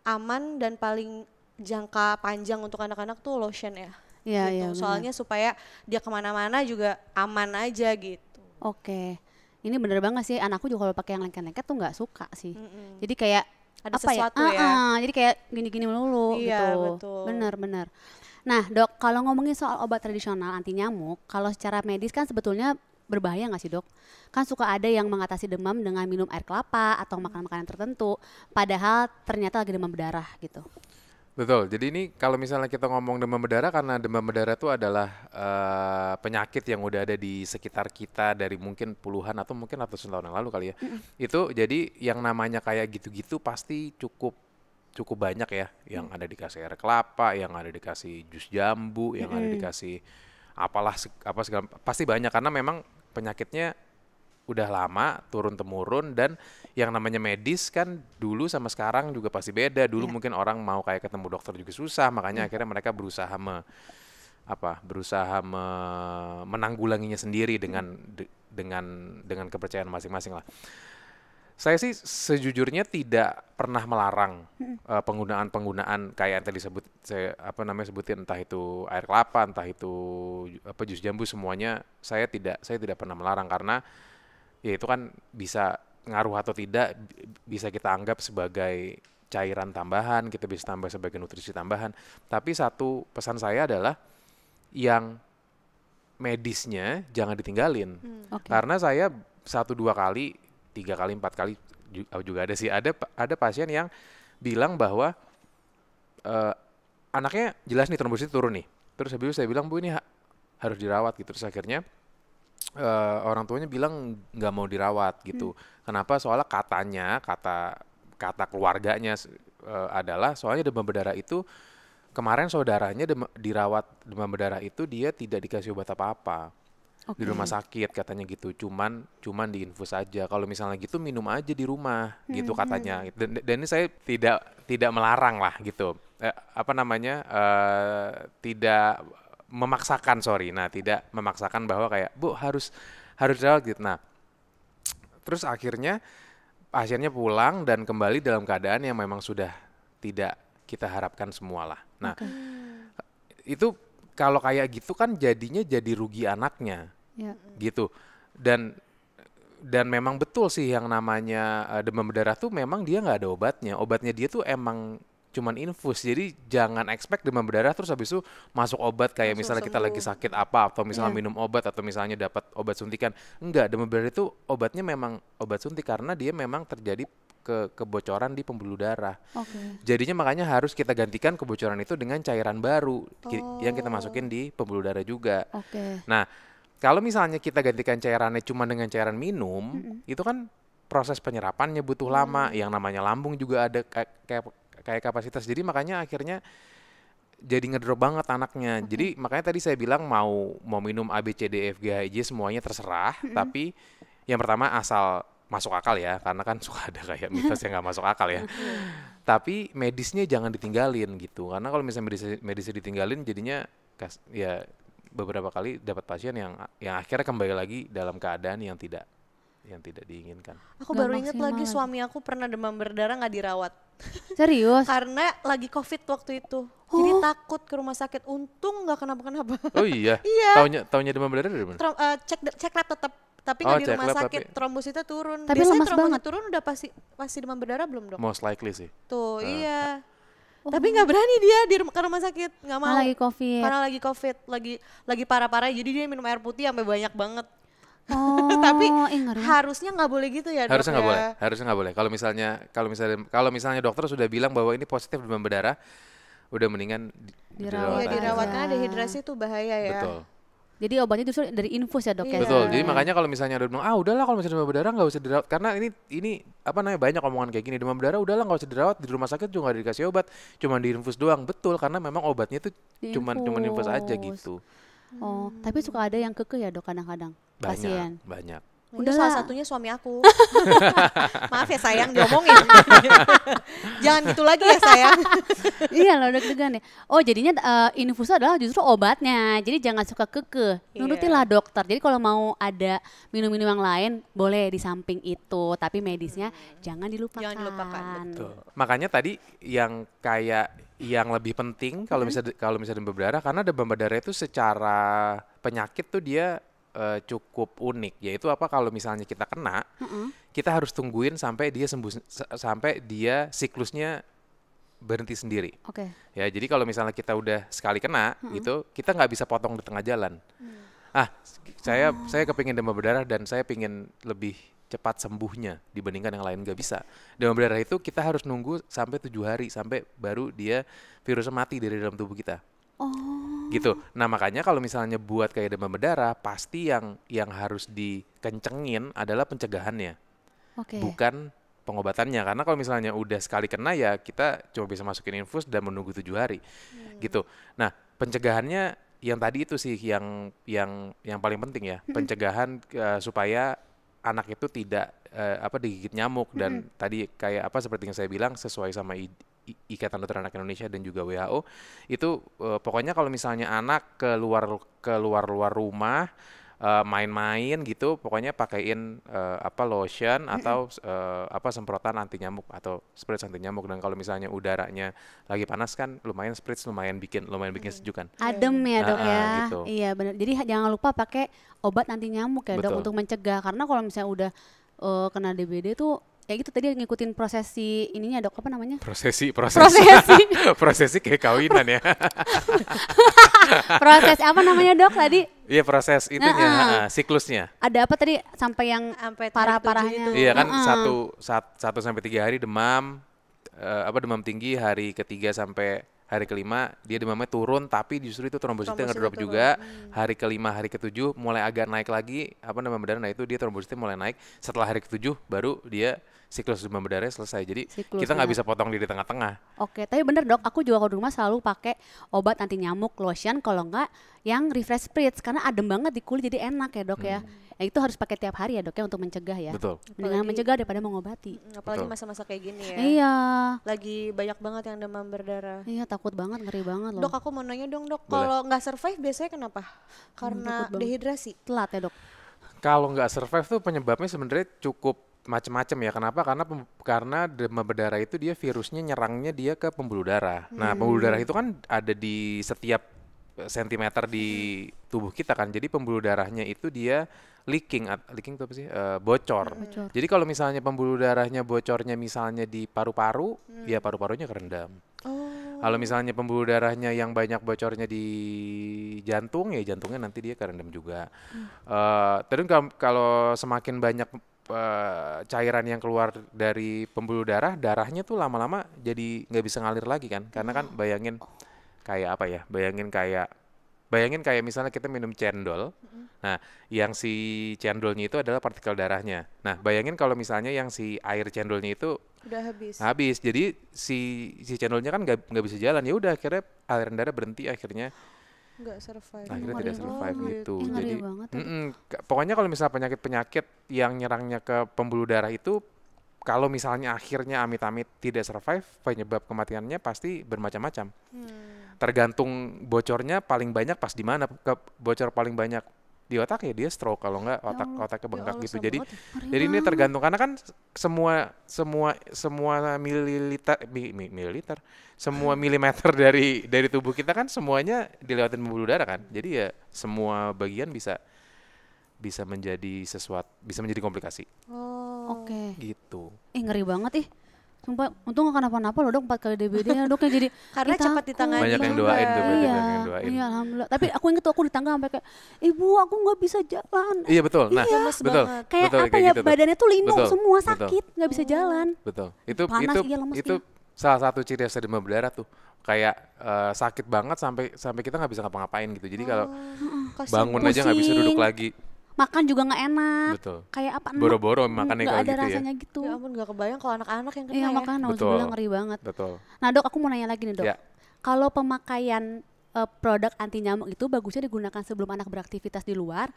Speaker 3: aman dan paling jangka panjang untuk anak-anak tuh lotion ya gitu. Soalnya supaya dia kemana-mana juga aman aja gitu.
Speaker 2: Oke. Ini bener banget sih, anakku juga kalau pakai yang lengket-lengket tuh nggak suka sih.
Speaker 3: Mm-mm.
Speaker 2: Jadi kayak
Speaker 3: Ada
Speaker 2: apa ya?
Speaker 3: sesuatu ya.
Speaker 2: Jadi kayak gini-gini melulu
Speaker 3: Iya,
Speaker 2: gitu.
Speaker 3: betul.
Speaker 2: Bener-bener. Nah dok, kalau ngomongin soal obat tradisional anti nyamuk, kalau secara medis kan sebetulnya berbahaya nggak sih dok? Kan suka ada yang mengatasi demam dengan minum air kelapa atau makan makanan tertentu, padahal ternyata lagi demam berdarah gitu.
Speaker 1: Betul. Jadi ini kalau misalnya kita ngomong demam berdarah, karena demam berdarah itu adalah penyakit yang udah ada di sekitar kita dari mungkin puluhan atau mungkin ratusan tahun yang lalu kali ya. Itu jadi yang namanya kayak gitu-gitu pasti cukup cukup banyak ya, yang ada dikasih air kelapa, yang ada dikasih jus jambu, yang ada dikasih apalah apa segala, pasti banyak karena memang penyakitnya udah lama turun temurun, dan yang namanya medis kan dulu sama sekarang juga pasti beda. Dulu
Speaker 2: Iya.
Speaker 1: mungkin orang mau kayak ketemu dokter juga susah, makanya akhirnya mereka berusaha menanggulanginya sendiri dengan kepercayaan masing-masing lah. Saya sih sejujurnya tidak pernah melarang penggunaan kayak yang tadi sebutin, entah itu air kelapa, entah itu jus jambu, semuanya saya tidak pernah melarang, karena ya itu kan bisa ngaruh atau tidak, bisa kita anggap sebagai cairan tambahan, kita bisa tambah sebagai nutrisi tambahan. Tapi satu pesan saya adalah yang medisnya jangan ditinggalin.
Speaker 2: Oke.
Speaker 1: Karena saya 1 2 kali, 3 kali, 4 kali juga ada sih, ada pasien yang bilang bahwa anaknya jelas nih trombositnya turun nih. Terus habis itu saya bilang, Bu, ini harus dirawat gitu. Terus akhirnya orang tuanya bilang nggak mau dirawat gitu. Kenapa? Soalnya kata keluarganya adalah soalnya demam berdarah itu kemarin saudaranya dirawat demam berdarah itu dia tidak dikasih obat apa-apa di rumah sakit katanya gitu. Cuman diinfus aja. Kalau misalnya gitu minum aja di rumah gitu katanya. Dan ini saya tidak melarang lah gitu. Tidak memaksakan, tidak memaksakan bahwa kayak, Bu, harus dirawat gitu. Nah, terus akhirnya pasiennya pulang dan kembali dalam keadaan yang memang sudah tidak kita harapkan semua lah. Nah, itu kalau kayak gitu kan jadinya jadi rugi anaknya
Speaker 2: Ya.
Speaker 1: gitu. Dan memang betul sih yang namanya demam berdarah tuh memang dia nggak ada obatnya. Obatnya dia tuh emang cuman infus. Jadi jangan expect demam berdarah terus habis itu masuk obat kayak
Speaker 3: Langsung
Speaker 1: misalnya kita lagi
Speaker 3: sembuh.
Speaker 1: sakit apa, atau misalnya
Speaker 2: Iya.
Speaker 1: minum obat, atau misalnya dapat obat suntikan. Enggak, demam berdarah itu obatnya memang obat suntik karena dia memang terjadi kebocoran di pembuluh darah.
Speaker 2: Oke.
Speaker 1: Jadinya makanya harus kita gantikan kebocoran itu dengan cairan baru yang kita masukin di pembuluh darah juga.
Speaker 2: Oke.
Speaker 1: Nah, kalau misalnya kita gantikan cairannya cuma dengan cairan minum, itu kan proses penyerapannya butuh lama. Yang namanya lambung juga ada kayak kapasitas. Jadi makanya akhirnya jadi ngedrop banget anaknya. Jadi makanya tadi saya bilang mau minum A B C D E F G H I J semuanya terserah, tapi yang pertama asal masuk akal ya, karena kan suka ada kayak mitos yang nggak masuk akal ya. Tapi medisnya jangan ditinggalin gitu, karena kalau misalnya medisnya ditinggalin jadinya ya beberapa kali dapat pasien yang akhirnya kembali lagi dalam keadaan yang tidak diinginkan.
Speaker 3: Aku
Speaker 2: Nggak
Speaker 3: baru inget
Speaker 2: maksimal
Speaker 3: lagi
Speaker 2: lagi.
Speaker 3: suami aku pernnya demam berdarah nggak dirawat
Speaker 2: Serius?
Speaker 3: karena lagi COVID waktu itu. Jadi takut ke rumah sakit. Untung nggak kenapa-kenapa.
Speaker 1: Oh iya.
Speaker 3: Iya.
Speaker 1: Taunya demam berdarah dari mana?
Speaker 3: Cek lab tetap, tapi
Speaker 1: Oh,
Speaker 3: nggak di
Speaker 1: cek
Speaker 3: rumah
Speaker 1: lab
Speaker 3: sakit.
Speaker 1: tapi-
Speaker 3: Trombositnya turun.
Speaker 2: Tapi
Speaker 3: Biasanya
Speaker 2: lemas
Speaker 3: trombosit
Speaker 2: banget.
Speaker 3: turun udah pasti demam berdarah belum, Dok?
Speaker 1: Most likely sih.
Speaker 3: Tuh, iya. Tapi nggak berani dia ke rumah sakit, nggak mau.
Speaker 2: Lagi COVID.
Speaker 3: Karena lagi COVID, lagi parah-parah. Jadi dia minum air putih sampai banyak banget.
Speaker 2: Oh,
Speaker 3: Tapi
Speaker 2: ngeri.
Speaker 3: harusnya nggak boleh gitu ya, Dok.
Speaker 1: Harusnya nggak
Speaker 3: ya?
Speaker 1: boleh. Harusnya nggak boleh. Kalau misalnya dokter sudah bilang bahwa ini positif demam berdarah, udah mendingan
Speaker 2: Dirawat
Speaker 3: Iya,
Speaker 2: aja.
Speaker 3: dirawat karena dehidrasi itu bahaya ya.
Speaker 1: Betul.
Speaker 2: Jadi obatnya justru dari infus ya dok ya?
Speaker 3: Iya.
Speaker 1: Betul. Jadi makanya kalau misalnya ada bilang, udahlah kalau misalnya demam berdarah nggak usah dirawat, karena ini banyak omongan kayak gini, demam berdarah udahlah nggak usah dirawat, di rumah sakit juga nggak dikasih obat, cuma diinfus doang. Betul, karena memang obatnya itu cuma infus aja
Speaker 2: Diinfus.
Speaker 1: gitu.
Speaker 2: Oh, tapi suka ada yang kekeh ya dok kadang-kadang pasien.
Speaker 1: Banyak.
Speaker 3: Ini
Speaker 2: Udahlah.
Speaker 3: salah satunya suami aku. Maaf ya sayang, diomongin. Jangan gitu lagi ya sayang.
Speaker 2: Iya loh deg-degan ya. Oh jadinya infus adalah justru obatnya. Jadi jangan suka kekeh. Nurutilah dokter. Jadi kalau mau ada minum-minum yang lain boleh di samping itu. Tapi medisnya jangan dilupakan.
Speaker 3: Jangan dilupakan, betul.
Speaker 1: Makanya tadi yang lebih penting kalau misalnya demam berdarah, karena demam berdarah itu secara penyakit tuh dia cukup unik, yaitu apa, kalau misalnya kita kena, kita harus tungguin sampai dia sembuh, sampai dia siklusnya berhenti sendiri.
Speaker 2: Oke.
Speaker 1: Ya, jadi kalau misalnya kita udah sekali kena gitu, kita nggak bisa potong di tengah jalan. Saya kepingin demam berdarah dan saya pingin lebih cepat sembuhnya dibandingkan yang lain, nggak bisa. Demam berdarah itu kita harus nunggu sampai 7 hari sampai baru dia virusnya mati dari dalam tubuh kita. Gitu. Nah, makanya kalau misalnya buat kayak demam berdarah, pasti yang harus dikencengin adalah pencegahannya,
Speaker 2: Oke.
Speaker 1: bukan pengobatannya. Karena kalau misalnya udah sekali kena, ya kita cuma bisa masukin infus dan menunggu 7 hari. Gitu. Nah, pencegahannya yang tadi itu sih yang paling penting ya. Pencegahan supaya anak itu tidak digigit nyamuk, dan tadi kayak seperti yang saya bilang, sesuai sama Ikatan Dokter Anak Indonesia dan juga WHO itu, pokoknya kalau misalnya anak keluar rumah main-main gitu, pokoknya pakaiin lotion atau semprotan anti nyamuk atau spritz anti nyamuk. Dan kalau misalnya udaranya lagi panas kan, lumayan spritz lumayan bikin sejuk kan.
Speaker 2: Adem ya dok ya.
Speaker 1: Gitu.
Speaker 2: Iya benar. Jadi jangan lupa pakai obat anti nyamuk ya dok,
Speaker 1: Betul.
Speaker 2: untuk mencegah. Karena kalau misalnya udah kena DBD tuh ya gitu, tadi ngikutin prosesi ininya dok, apa namanya?
Speaker 1: Prosesi
Speaker 2: Prosesi.
Speaker 1: prosesi kayak kawinan ya.
Speaker 2: Proses apa namanya dok tadi?
Speaker 1: Iya, proses itunya, siklusnya.
Speaker 2: Ada apa tadi sampai yang
Speaker 3: Sampai
Speaker 2: parah-parahnya?
Speaker 3: hari 7 itu.
Speaker 1: Iya kan, 1-3 hari demam, demam tinggi, hari ketiga sampai hari kelima dia demamnya turun, tapi justru itu trombositnya ngedrop
Speaker 3: Trombositnya
Speaker 1: juga. Hari kelima, hari ketujuh mulai agak naik lagi demam berdarah. Nah itu dia trombositnya mulai naik. Setelah hari ketujuh baru dia siklus demam berdarahnya selesai. Jadi kita nggak
Speaker 2: Siklusnya.
Speaker 1: bisa potong di tengah-tengah.
Speaker 2: Oke, tapi bener dok, aku juga kalau di rumah selalu pakai obat anti nyamuk, lotion, kalau enggak yang refresh spritz, karena adem banget di kulit jadi enak ya dok ya. Ya itu harus pakai tiap hari ya dok ya, untuk mencegah ya.
Speaker 1: Betul.
Speaker 2: Mendingan
Speaker 3: Apalagi-
Speaker 2: mencegah daripada mengobati.
Speaker 3: Apalagi
Speaker 1: Betul.
Speaker 3: masa-masa kayak gini ya.
Speaker 2: Iya,
Speaker 3: Lagi banyak banget yang demam berdarah.
Speaker 2: iya takut banget, ngeri banget loh.
Speaker 3: Dok, aku mau nanya dong dok,
Speaker 1: Boleh.
Speaker 3: kalau nggak survive biasanya kenapa? Karena
Speaker 2: takut banget.
Speaker 3: dehidrasi.
Speaker 2: Telat ya dok.
Speaker 1: Kalau nggak survive tuh penyebabnya sebenarnya cukup macam-macam ya. Kenapa? Karena demam berdarah itu dia virusnya nyerangnya dia ke pembuluh darah. Nah, pembuluh darah itu kan ada di setiap sentimeter di tubuh kita kan. Jadi pembuluh darahnya itu dia leaking itu apa sih? Bocor.
Speaker 2: Bocor.
Speaker 1: Jadi kalau misalnya pembuluh darahnya bocornya misalnya di paru-paru, ya paru-parunya kerendam. Kalau misalnya pembuluh darahnya yang banyak bocornya di jantung, ya jantungnya nanti dia kerendam juga. Terus kalau semakin banyak cairan yang keluar dari pembuluh darah, darahnya tuh lama-lama jadi nggak bisa ngalir lagi kan? Karena kan bayangin kayak apa ya? Bayangin kayak misalnya kita minum cendol. Nah, yang si cendolnya itu adalah partikel darahnya. Nah, bayangin kalau misalnya yang si air cendolnya itu
Speaker 3: Udah habis.
Speaker 1: habis, jadi si cendolnya kan nggak bisa jalan. Ya udah, akhirnya aliran darah berhenti, akhirnya
Speaker 3: Nggak survive.
Speaker 1: akhirnya
Speaker 2: ngeri
Speaker 1: tidak
Speaker 2: banget.
Speaker 1: survive
Speaker 3: Oh,
Speaker 1: gitu.
Speaker 2: Ih, ngeri
Speaker 1: Jadi
Speaker 2: banget ya.
Speaker 1: pokoknya kalau misalnya penyakit-penyakit yang nyerangnya ke pembuluh darah itu, kalau misalnya akhirnya amit-amit tidak survive, penyebab kematiannya pasti bermacam-macam. Tergantung bocornya paling banyak pas di mana. Bocor paling banyak di otak, ya dia stroke. Kalau nggak otaknya bengkak
Speaker 3: Allah,
Speaker 1: gitu.
Speaker 3: serem
Speaker 1: Jadi
Speaker 3: banget ya.
Speaker 1: jadi ini tergantung, karena kan semua mililiter, semua milimeter dari tubuh kita kan semuanya dilewatin pembuluh darah kan. Jadi ya semua bagian bisa menjadi komplikasi
Speaker 3: Oh.
Speaker 2: Oke.
Speaker 1: gitu.
Speaker 2: Ngeri banget ih. Sumpah, untung gak kenapa-napa loh dok, 4 kali DBD ya dok ya, jadi
Speaker 3: Karena
Speaker 2: ih,
Speaker 3: cepat
Speaker 2: takut.
Speaker 3: ditangani
Speaker 1: Banyak yang
Speaker 3: juga.
Speaker 1: doain tuh, berarti
Speaker 2: Iya,
Speaker 1: banyak yang doain.
Speaker 2: iya alhamdulillah. Tapi aku inget tuh, aku di tangga sampai kayak, ibu aku nggak bisa jalan.
Speaker 1: Iya betul. Nah,
Speaker 3: Lemes
Speaker 1: betul.
Speaker 3: banget.
Speaker 2: Kayak
Speaker 1: Betul,
Speaker 2: apa
Speaker 1: kayak
Speaker 2: ya,
Speaker 1: gitu tuh.
Speaker 2: badannya tuh linu
Speaker 1: Betul,
Speaker 2: semua,
Speaker 1: betul.
Speaker 2: sakit, nggak bisa jalan.
Speaker 1: Betul. Itu
Speaker 2: Panas, iya, lemes
Speaker 1: itu salah satu ciri khas demam berdarah tuh. Kayak sakit banget sampai kita nggak bisa ngapa-ngapain gitu. Jadi kalau
Speaker 3: Kasian.
Speaker 1: bangun aja nggak bisa duduk
Speaker 2: Pusing.
Speaker 1: lagi.
Speaker 2: Makan juga nggak enak.
Speaker 1: Betul.
Speaker 2: Kayak apa?
Speaker 1: Boro-boro makannya
Speaker 2: nggak
Speaker 1: kalau
Speaker 2: ada
Speaker 1: gitu ya.
Speaker 2: rasanya gitu.
Speaker 3: Ya ampun, nggak kebayang kalau anak-anak yang kena
Speaker 2: Iya
Speaker 3: ya.
Speaker 2: makanya
Speaker 1: Betul.
Speaker 2: nauzubillah, ngeri banget.
Speaker 1: Betul.
Speaker 2: Nah dok, aku mau nanya lagi nih dok.
Speaker 1: Ya.
Speaker 2: Kalau pemakaian produk anti nyamuk itu bagusnya digunakan sebelum anak beraktivitas di luar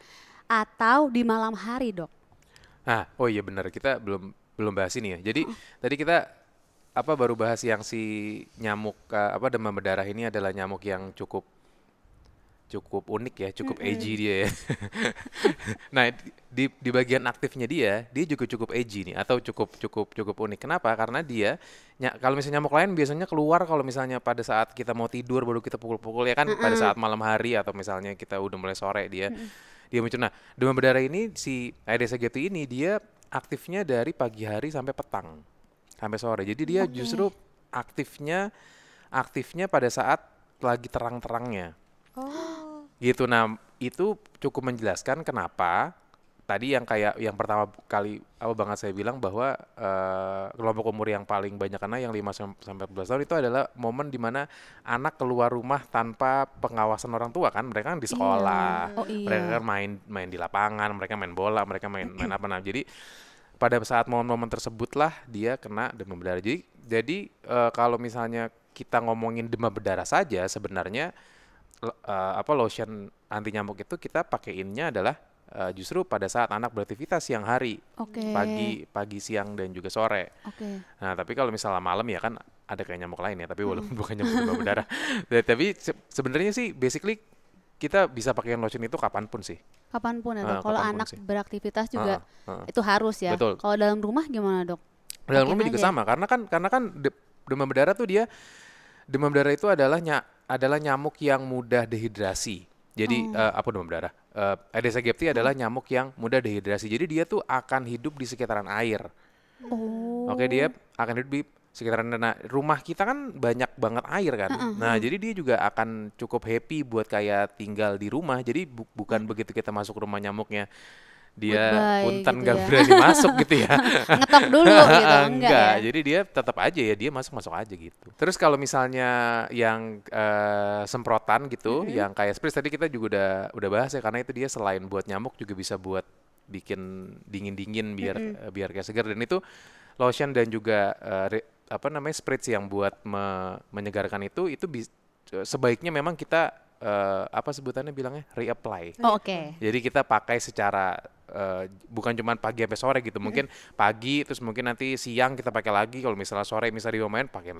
Speaker 2: atau di malam hari dok?
Speaker 1: Nah, oh iya benar, kita belum bahas ini ya. Jadi tadi kita baru bahas yang si nyamuk demam berdarah ini adalah nyamuk yang cukup unik ya, cukup edgy dia ya. Nah, di bagian aktifnya dia juga cukup edgy nih, atau cukup unik. Kenapa? Karena dia kalau misalnya nyamuk lain biasanya keluar kalau misalnya pada saat kita mau tidur baru kita pukul-pukul ya kan, pada saat malam hari atau misalnya kita udah mulai sore dia. dia muncul. Nah, demam berdarah ini si Aedes aegypti ini dia aktifnya dari pagi hari sampai petang, sampai sore. Jadi dia justru aktifnya pada saat lagi terang-terangnya.
Speaker 3: Oh.
Speaker 1: Gitu. Nah, itu cukup menjelaskan kenapa tadi yang pertama kali awal banget saya bilang bahwa kelompok umur yang paling banyak karena yang 5 sampai 14 tahun itu adalah momen dimana anak keluar rumah tanpa pengawasan orang tua kan. Mereka kan di sekolah,
Speaker 2: Oh iya.
Speaker 1: mereka kan main di lapangan, mereka main bola, mereka main apa. Nah, jadi pada saat momen-momen tersebutlah dia kena demam berdarah. Jadi kalau misalnya kita ngomongin demam berdarah saja sebenarnya lotion anti nyamuk itu kita pakeinnya adalah justru pada saat anak beraktivitas siang hari,
Speaker 2: Oke.
Speaker 1: pagi, siang dan juga sore.
Speaker 2: Oke.
Speaker 1: Nah, tapi kalau misalnya malam ya kan ada kayak nyamuk lain ya, tapi walaupun bukan nyamuk demam berdarah. Tapi sebenarnya sih basically kita bisa pakai lotion itu kapanpun sih.
Speaker 2: Kapanpun ya dok. Kalau
Speaker 1: Kapanpun
Speaker 2: anak
Speaker 1: sih.
Speaker 2: beraktivitas juga
Speaker 1: Heeh.
Speaker 2: itu harus ya.
Speaker 1: Betul.
Speaker 2: Kalau dalam rumah gimana dok?
Speaker 1: Dalam
Speaker 2: Pakein
Speaker 1: rumah juga
Speaker 2: aja.
Speaker 1: sama karena kan demam berdarah tuh demam berdarah itu adalah nyamuk yang mudah dehidrasi. Jadi apa demam berdarah? Aedes aegypti adalah nyamuk yang mudah dehidrasi. Jadi dia tuh akan hidup di sekitaran air.
Speaker 2: Oh.
Speaker 1: Oke, dia akan hidup di sekitaran. Nah, rumah kita kan banyak banget air kan. Nah, jadi dia juga akan cukup happy buat kayak tinggal di rumah. Jadi bukan begitu kita masuk rumah nyamuknya dia
Speaker 2: Goodbye
Speaker 1: punten
Speaker 2: gitu
Speaker 1: gak
Speaker 2: ya.
Speaker 1: berani masuk gitu ya.
Speaker 2: Ngetok dulu gitu, enggak ya?
Speaker 1: Jadi dia tetap aja ya dia masuk aja gitu. Terus kalau misalnya yang semprotan gitu, yang kayak spritz tadi kita juga udah bahas ya karena itu dia selain buat nyamuk juga bisa buat bikin dingin-dingin biar kayak segar dan itu lotion dan juga spritz yang buat menyegarkan itu sebaiknya memang kita apa sebutannya bilangnya reapply.
Speaker 2: Oh, oke.
Speaker 1: Jadi kita pakai secara bukan cuma pagi sampai sore gitu. Mungkin pagi terus mungkin nanti siang kita pakai lagi. Kalau misalnya sore misalnya di main pakaiin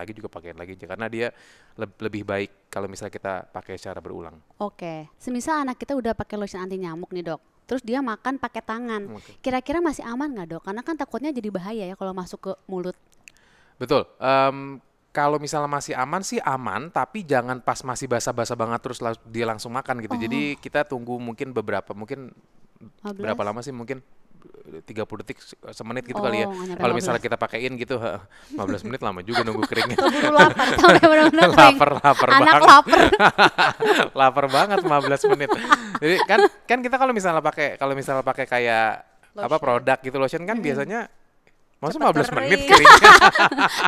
Speaker 1: lagi aja karena dia lebih baik kalau misalnya kita pakai secara berulang.
Speaker 2: Oke. Semisal anak kita udah pakai lotion anti nyamuk nih dok. Terus dia makan pakai tangan.
Speaker 1: Oke.
Speaker 2: Kira-kira masih aman nggak dok? Karena kan takutnya jadi bahaya ya kalau masuk ke mulut.
Speaker 1: Betul. Kalau misalnya masih aman sih aman, tapi jangan pas masih basah-basah banget terus dia langsung makan gitu. Jadi kita tunggu mungkin mungkin
Speaker 2: 15?
Speaker 1: berapa lama sih mungkin 30 detik semenit gitu kali ya.
Speaker 2: Oh, nggak nyampe
Speaker 1: Kalau misalnya
Speaker 2: 15.
Speaker 1: kita pakein gitu 15 menit lama juga nunggu keringnya.
Speaker 3: Keburu lapar.
Speaker 2: Sampai benar-benar kering.
Speaker 1: lapar
Speaker 2: Anak
Speaker 1: banget.
Speaker 2: lapar.
Speaker 1: Lapar banget 15 menit. Jadi kan kita kalau misalnya pakai kayak apa
Speaker 3: Lotion.
Speaker 1: produk gitu lotion kan biasanya masa
Speaker 3: Cepet
Speaker 1: 15 menit
Speaker 3: kering.
Speaker 1: kering.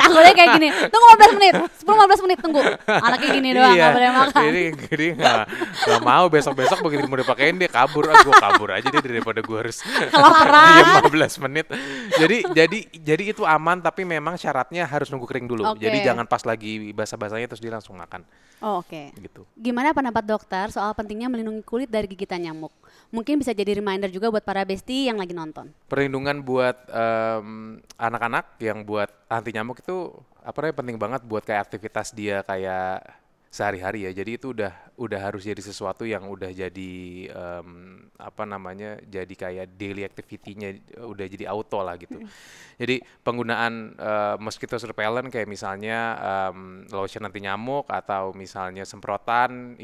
Speaker 2: Aku lihat kayak gini. Tunggu 15 menit. 10-15 menit tunggu. Anaknya gini doang nggak boleh makan.
Speaker 1: Jadi nggak mau besok begitu mau dipakein dia kabur. Gue kabur aja deh daripada gue harus
Speaker 2: Kelaparan.
Speaker 1: diam 15 menit. Jadi itu aman tapi memang syaratnya harus nunggu kering dulu.
Speaker 2: Oke.
Speaker 1: Jadi jangan pas lagi basah-basahnya terus dia langsung makan
Speaker 2: Oh, oke.
Speaker 1: gitu.
Speaker 2: Gimana pendapat dokter soal pentingnya melindungi kulit dari gigitan nyamuk? Mungkin bisa jadi reminder juga buat para bestie yang lagi nonton.
Speaker 1: Perlindungan buat anak-anak yang buat anti nyamuk itu penting banget buat kayak aktivitas dia kayak sehari-hari ya. Jadi itu udah harus jadi sesuatu yang udah jadi jadi kayak daily activity-nya udah jadi auto lah gitu. Jadi penggunaan mosquito repellent kayak misalnya lotion anti nyamuk atau misalnya semprotan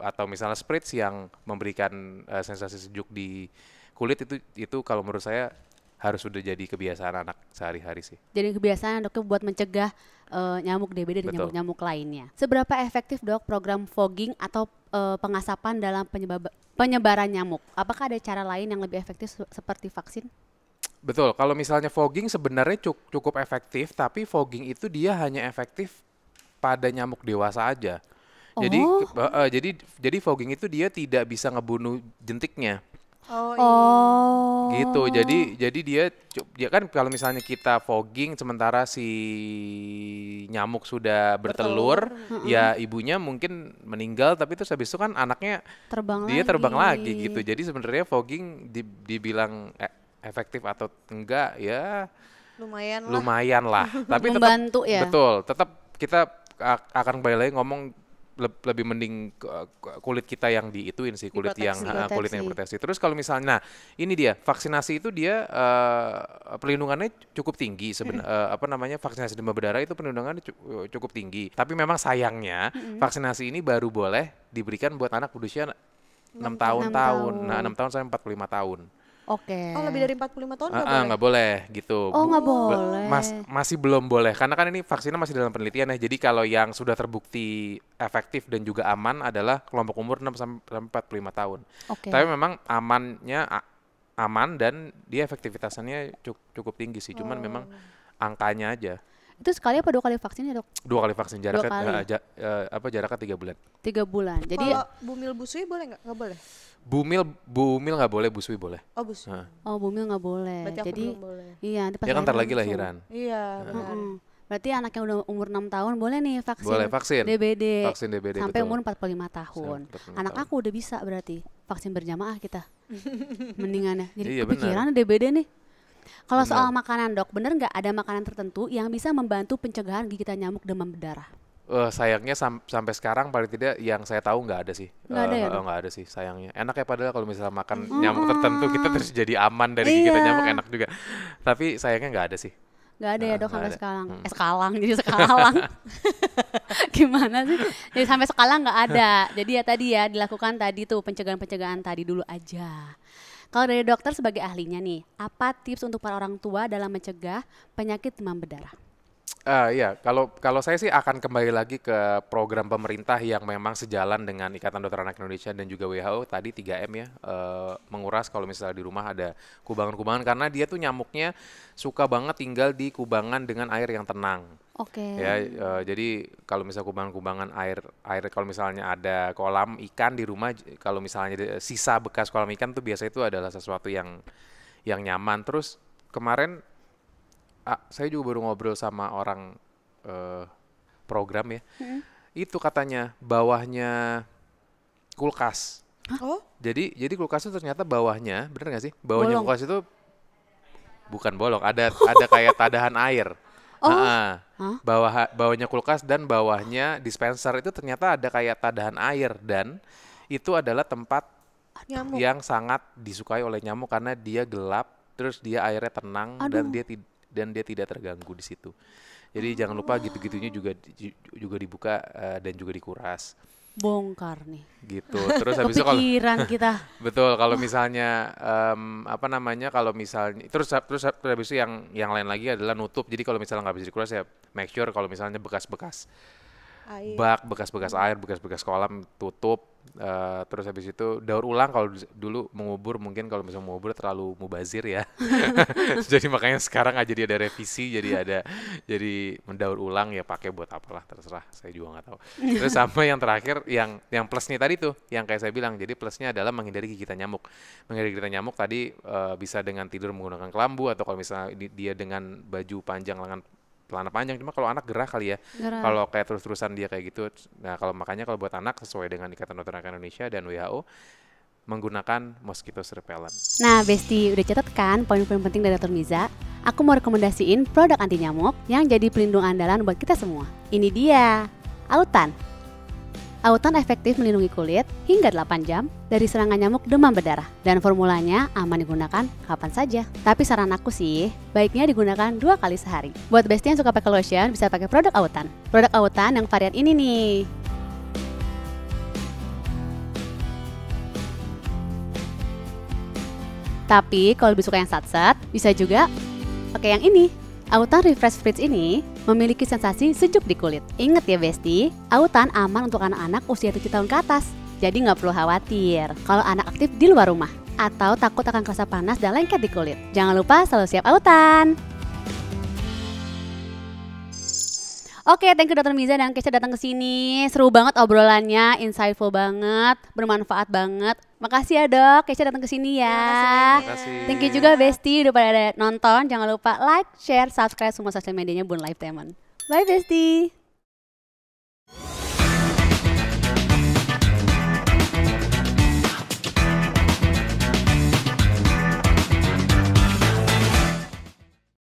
Speaker 1: atau misalnya spritz yang memberikan sensasi sejuk di kulit itu kalau menurut saya harus sudah jadi kebiasaan anak sehari-hari sih.
Speaker 2: Jadi kebiasaan dokter buat mencegah nyamuk DBD dan
Speaker 1: Betul.
Speaker 2: nyamuk-nyamuk lainnya. Seberapa efektif dok program fogging atau pengasapan dalam penyebaran nyamuk? Apakah ada cara lain yang lebih efektif seperti vaksin?
Speaker 1: Betul, kalau misalnya fogging sebenarnya cukup efektif, tapi fogging itu dia hanya efektif pada nyamuk dewasa aja. Jadi
Speaker 2: Oh.
Speaker 1: jadi fogging itu dia tidak bisa ngebunuh jentiknya.
Speaker 3: Oh, iya.
Speaker 2: Oh.
Speaker 1: Gitu. Jadi dia kan kalau misalnya kita fogging sementara si nyamuk sudah bertelur, ya ibunya mungkin meninggal tapi terus habis itu kan anaknya dia terbang lagi gitu. Jadi sebenarnya fogging dibilang efektif atau enggak ya
Speaker 3: Lumayan lah.
Speaker 1: Tapi tetap
Speaker 2: Membantu ya?
Speaker 1: betul, tetap kita akan kembali lagi ngomong lebih mending kulit kita yang diituin sih, kulit yang
Speaker 2: Diproteksi.
Speaker 1: kulit yang proteksi. Terus kalau misalnya, nah ini dia vaksinasi itu dia perlindungannya cukup tinggi vaksinasi demam berdarah itu perlindungannya cukup tinggi. Tapi memang sayangnya vaksinasi ini baru boleh diberikan buat anak berusia 6
Speaker 2: tahun.
Speaker 1: tahun. Nah, 6 tahun sampai 45 tahun.
Speaker 2: Oke.
Speaker 3: Oh, lebih dari 45 tahun nggak boleh?
Speaker 1: Nggak boleh gitu.
Speaker 2: Oh, nggak boleh.
Speaker 1: Masih belum boleh karena kan ini vaksinnya masih dalam penelitian ya. Jadi kalau yang sudah terbukti efektif dan juga aman adalah kelompok umur 6 sampai 45 tahun.
Speaker 2: Oke.
Speaker 1: Tapi memang aman dan dia efektivitasnya cukup tinggi sih. Cuman memang angkanya aja.
Speaker 2: Itu sekali apa 2 kali vaksin ya, Dok?
Speaker 1: 2 kali vaksin jaraknya
Speaker 2: kali.
Speaker 1: jaraknya 3 bulan.
Speaker 2: 3 bulan. Jadi
Speaker 3: Kalau bumil busui boleh nggak? Nggak boleh.
Speaker 1: Bumil nggak boleh, busui boleh.
Speaker 3: Oh, busui.
Speaker 2: oh, bumil nggak boleh.
Speaker 3: Berarti aku
Speaker 2: Jadi
Speaker 3: belum boleh.
Speaker 2: iya, nanti pas
Speaker 1: Ya kan ntar lagi
Speaker 2: langsung.
Speaker 1: lahiran.
Speaker 3: Iya, benar.
Speaker 2: Mm-mm. Berarti anak yang udah umur 6 tahun boleh nih vaksin.
Speaker 1: Boleh vaksin.
Speaker 2: DBD.
Speaker 1: Vaksin DBD
Speaker 2: Sampai
Speaker 1: betul.
Speaker 2: umur 45 tahun.
Speaker 1: Sampai 45
Speaker 2: Anak
Speaker 1: tahun.
Speaker 2: aku udah bisa berarti vaksin berjamaah kita. Mendingannya. Jadi
Speaker 1: Iya,
Speaker 2: kepikiran DBD nih. Kalau
Speaker 1: Benar.
Speaker 2: soal makanan, Dok, bener nggak ada makanan tertentu yang bisa membantu pencegahan gigitan nyamuk demam berdarah?
Speaker 1: Sayangnya sampai sekarang paling tidak yang saya tahu nggak ada sih.
Speaker 2: Nggak ada ya, Dok?
Speaker 1: Nggak ada sih sayangnya. Enak ya padahal kalau misalnya makan nyamuk tertentu kita terus jadi aman dari gigitan nyamuk, enak juga. Tapi sayangnya nggak ada sih.
Speaker 2: Nggak ada ya, Dok,
Speaker 1: nggak
Speaker 2: sampai
Speaker 1: ada.
Speaker 2: sekarang. Sekalang, jadi sekalang. Gimana sih? Jadi sampai sekarang nggak ada. Jadi ya tadi ya dilakukan tadi tuh pencegahan-pencegahan tadi dulu aja. Kalau dari dokter sebagai ahlinya nih, apa tips untuk para orang tua dalam mencegah penyakit demam berdarah?
Speaker 1: Iya, kalau saya sih akan kembali lagi ke program pemerintah yang memang sejalan dengan Ikatan Dokter Anak Indonesia dan juga WHO tadi 3M ya, menguras kalau misalnya di rumah ada kubangan-kubangan karena dia tuh nyamuknya suka banget tinggal di kubangan dengan air yang tenang.
Speaker 2: Oke.
Speaker 1: Ya, jadi kalau misalnya kubangan-kubangan air kalau misalnya ada kolam ikan di rumah, kalau misalnya sisa bekas kolam ikan tuh biasanya itu adalah sesuatu yang nyaman. Terus kemarin saya juga baru ngobrol sama orang program ya. Itu katanya bawahnya kulkas.
Speaker 3: Oh,
Speaker 1: Jadi kulkas itu ternyata bawahnya, bener nggak sih? Bawahnya
Speaker 2: Bolong.
Speaker 1: kulkas itu bukan bolong, ada kayak tadahan air.
Speaker 2: Oh.
Speaker 1: Hah?
Speaker 2: Hah?
Speaker 1: Bawahnya kulkas dan bawahnya dispenser itu ternyata ada kayak tadahan air dan itu adalah tempat
Speaker 3: nyamuk.
Speaker 1: yang sangat disukai oleh nyamuk karena dia gelap, terus dia airnya tenang dan dia tidak terganggu di situ. Jadi jangan lupa gitu-gitunya juga dibuka dan juga dikuras.
Speaker 2: Bongkar nih.
Speaker 1: Gitu. Terus habis itu kalau
Speaker 2: Kepikiran kita.
Speaker 1: betul kalau misalnya kalau misalnya terus habis itu yang lain lagi adalah nutup. Jadi kalau misalnya nggak bisa dikuras ya make sure kalau misalnya bekas-bekas
Speaker 3: Air.
Speaker 1: bak, bekas-bekas air, bekas-bekas kolam tutup. Terus habis itu daur ulang kalau dulu mengubur mungkin kalau misalnya mengubur terlalu mubazir ya. Jadi makanya sekarang aja jadi ada revisi, jadi mendaur ulang ya pakai buat apalah terserah, saya juga nggak tahu. Terus sama yang terakhir yang plusnya tadi tuh yang kayak saya bilang, jadi plusnya adalah menghindari gigitan nyamuk. Menghindari gigitan nyamuk tadi bisa dengan tidur menggunakan kelambu atau kalau misalnya dia dengan baju panjang lengan celana panjang. Cuma kalau anak gerah kali ya.
Speaker 2: Gerah.
Speaker 1: Kalau kayak terus-terusan dia kayak gitu. Nah, makanya kalau buat anak sesuai dengan Ikatan Dokter Anak Indonesia dan WHO menggunakan mosquito repellent.
Speaker 2: Nah, Besti, udah catat kan poin-poin penting dari Dr. Miza? Aku mau rekomendasiin produk anti nyamuk yang jadi pelindung andalan buat kita semua. Ini dia, Autan. Autan efektif melindungi kulit hingga 8 jam dari serangan nyamuk demam berdarah. Dan formulanya aman digunakan kapan saja. Tapi saran aku sih, baiknya digunakan 2 kali sehari. Buat Besti yang suka pakai lotion, bisa pakai produk Autan. Produk Autan yang varian ini nih. Tapi kalau lebih suka yang satset, bisa juga pakai yang ini. Autan Refresh Spritz ini memiliki sensasi sejuk di kulit. Ingat ya Besti, Autan aman untuk anak-anak usia 7 tahun ke atas. Jadi nggak perlu khawatir kalau anak aktif di luar rumah atau takut akan kerasa panas dan lengket di kulit. Jangan lupa selalu siap Autan. Oke, thank you Dr. Miza dan Kesha datang ke sini. Seru banget obrolannya, insightful banget, bermanfaat banget. Makasih ya Dok, Kesha datang ke sini ya.
Speaker 1: Terima kasih.
Speaker 2: Thank you juga Besti udah pada nonton. Jangan lupa like, share, subscribe semua sosial medianya Bun Live Temen. Bye Besti.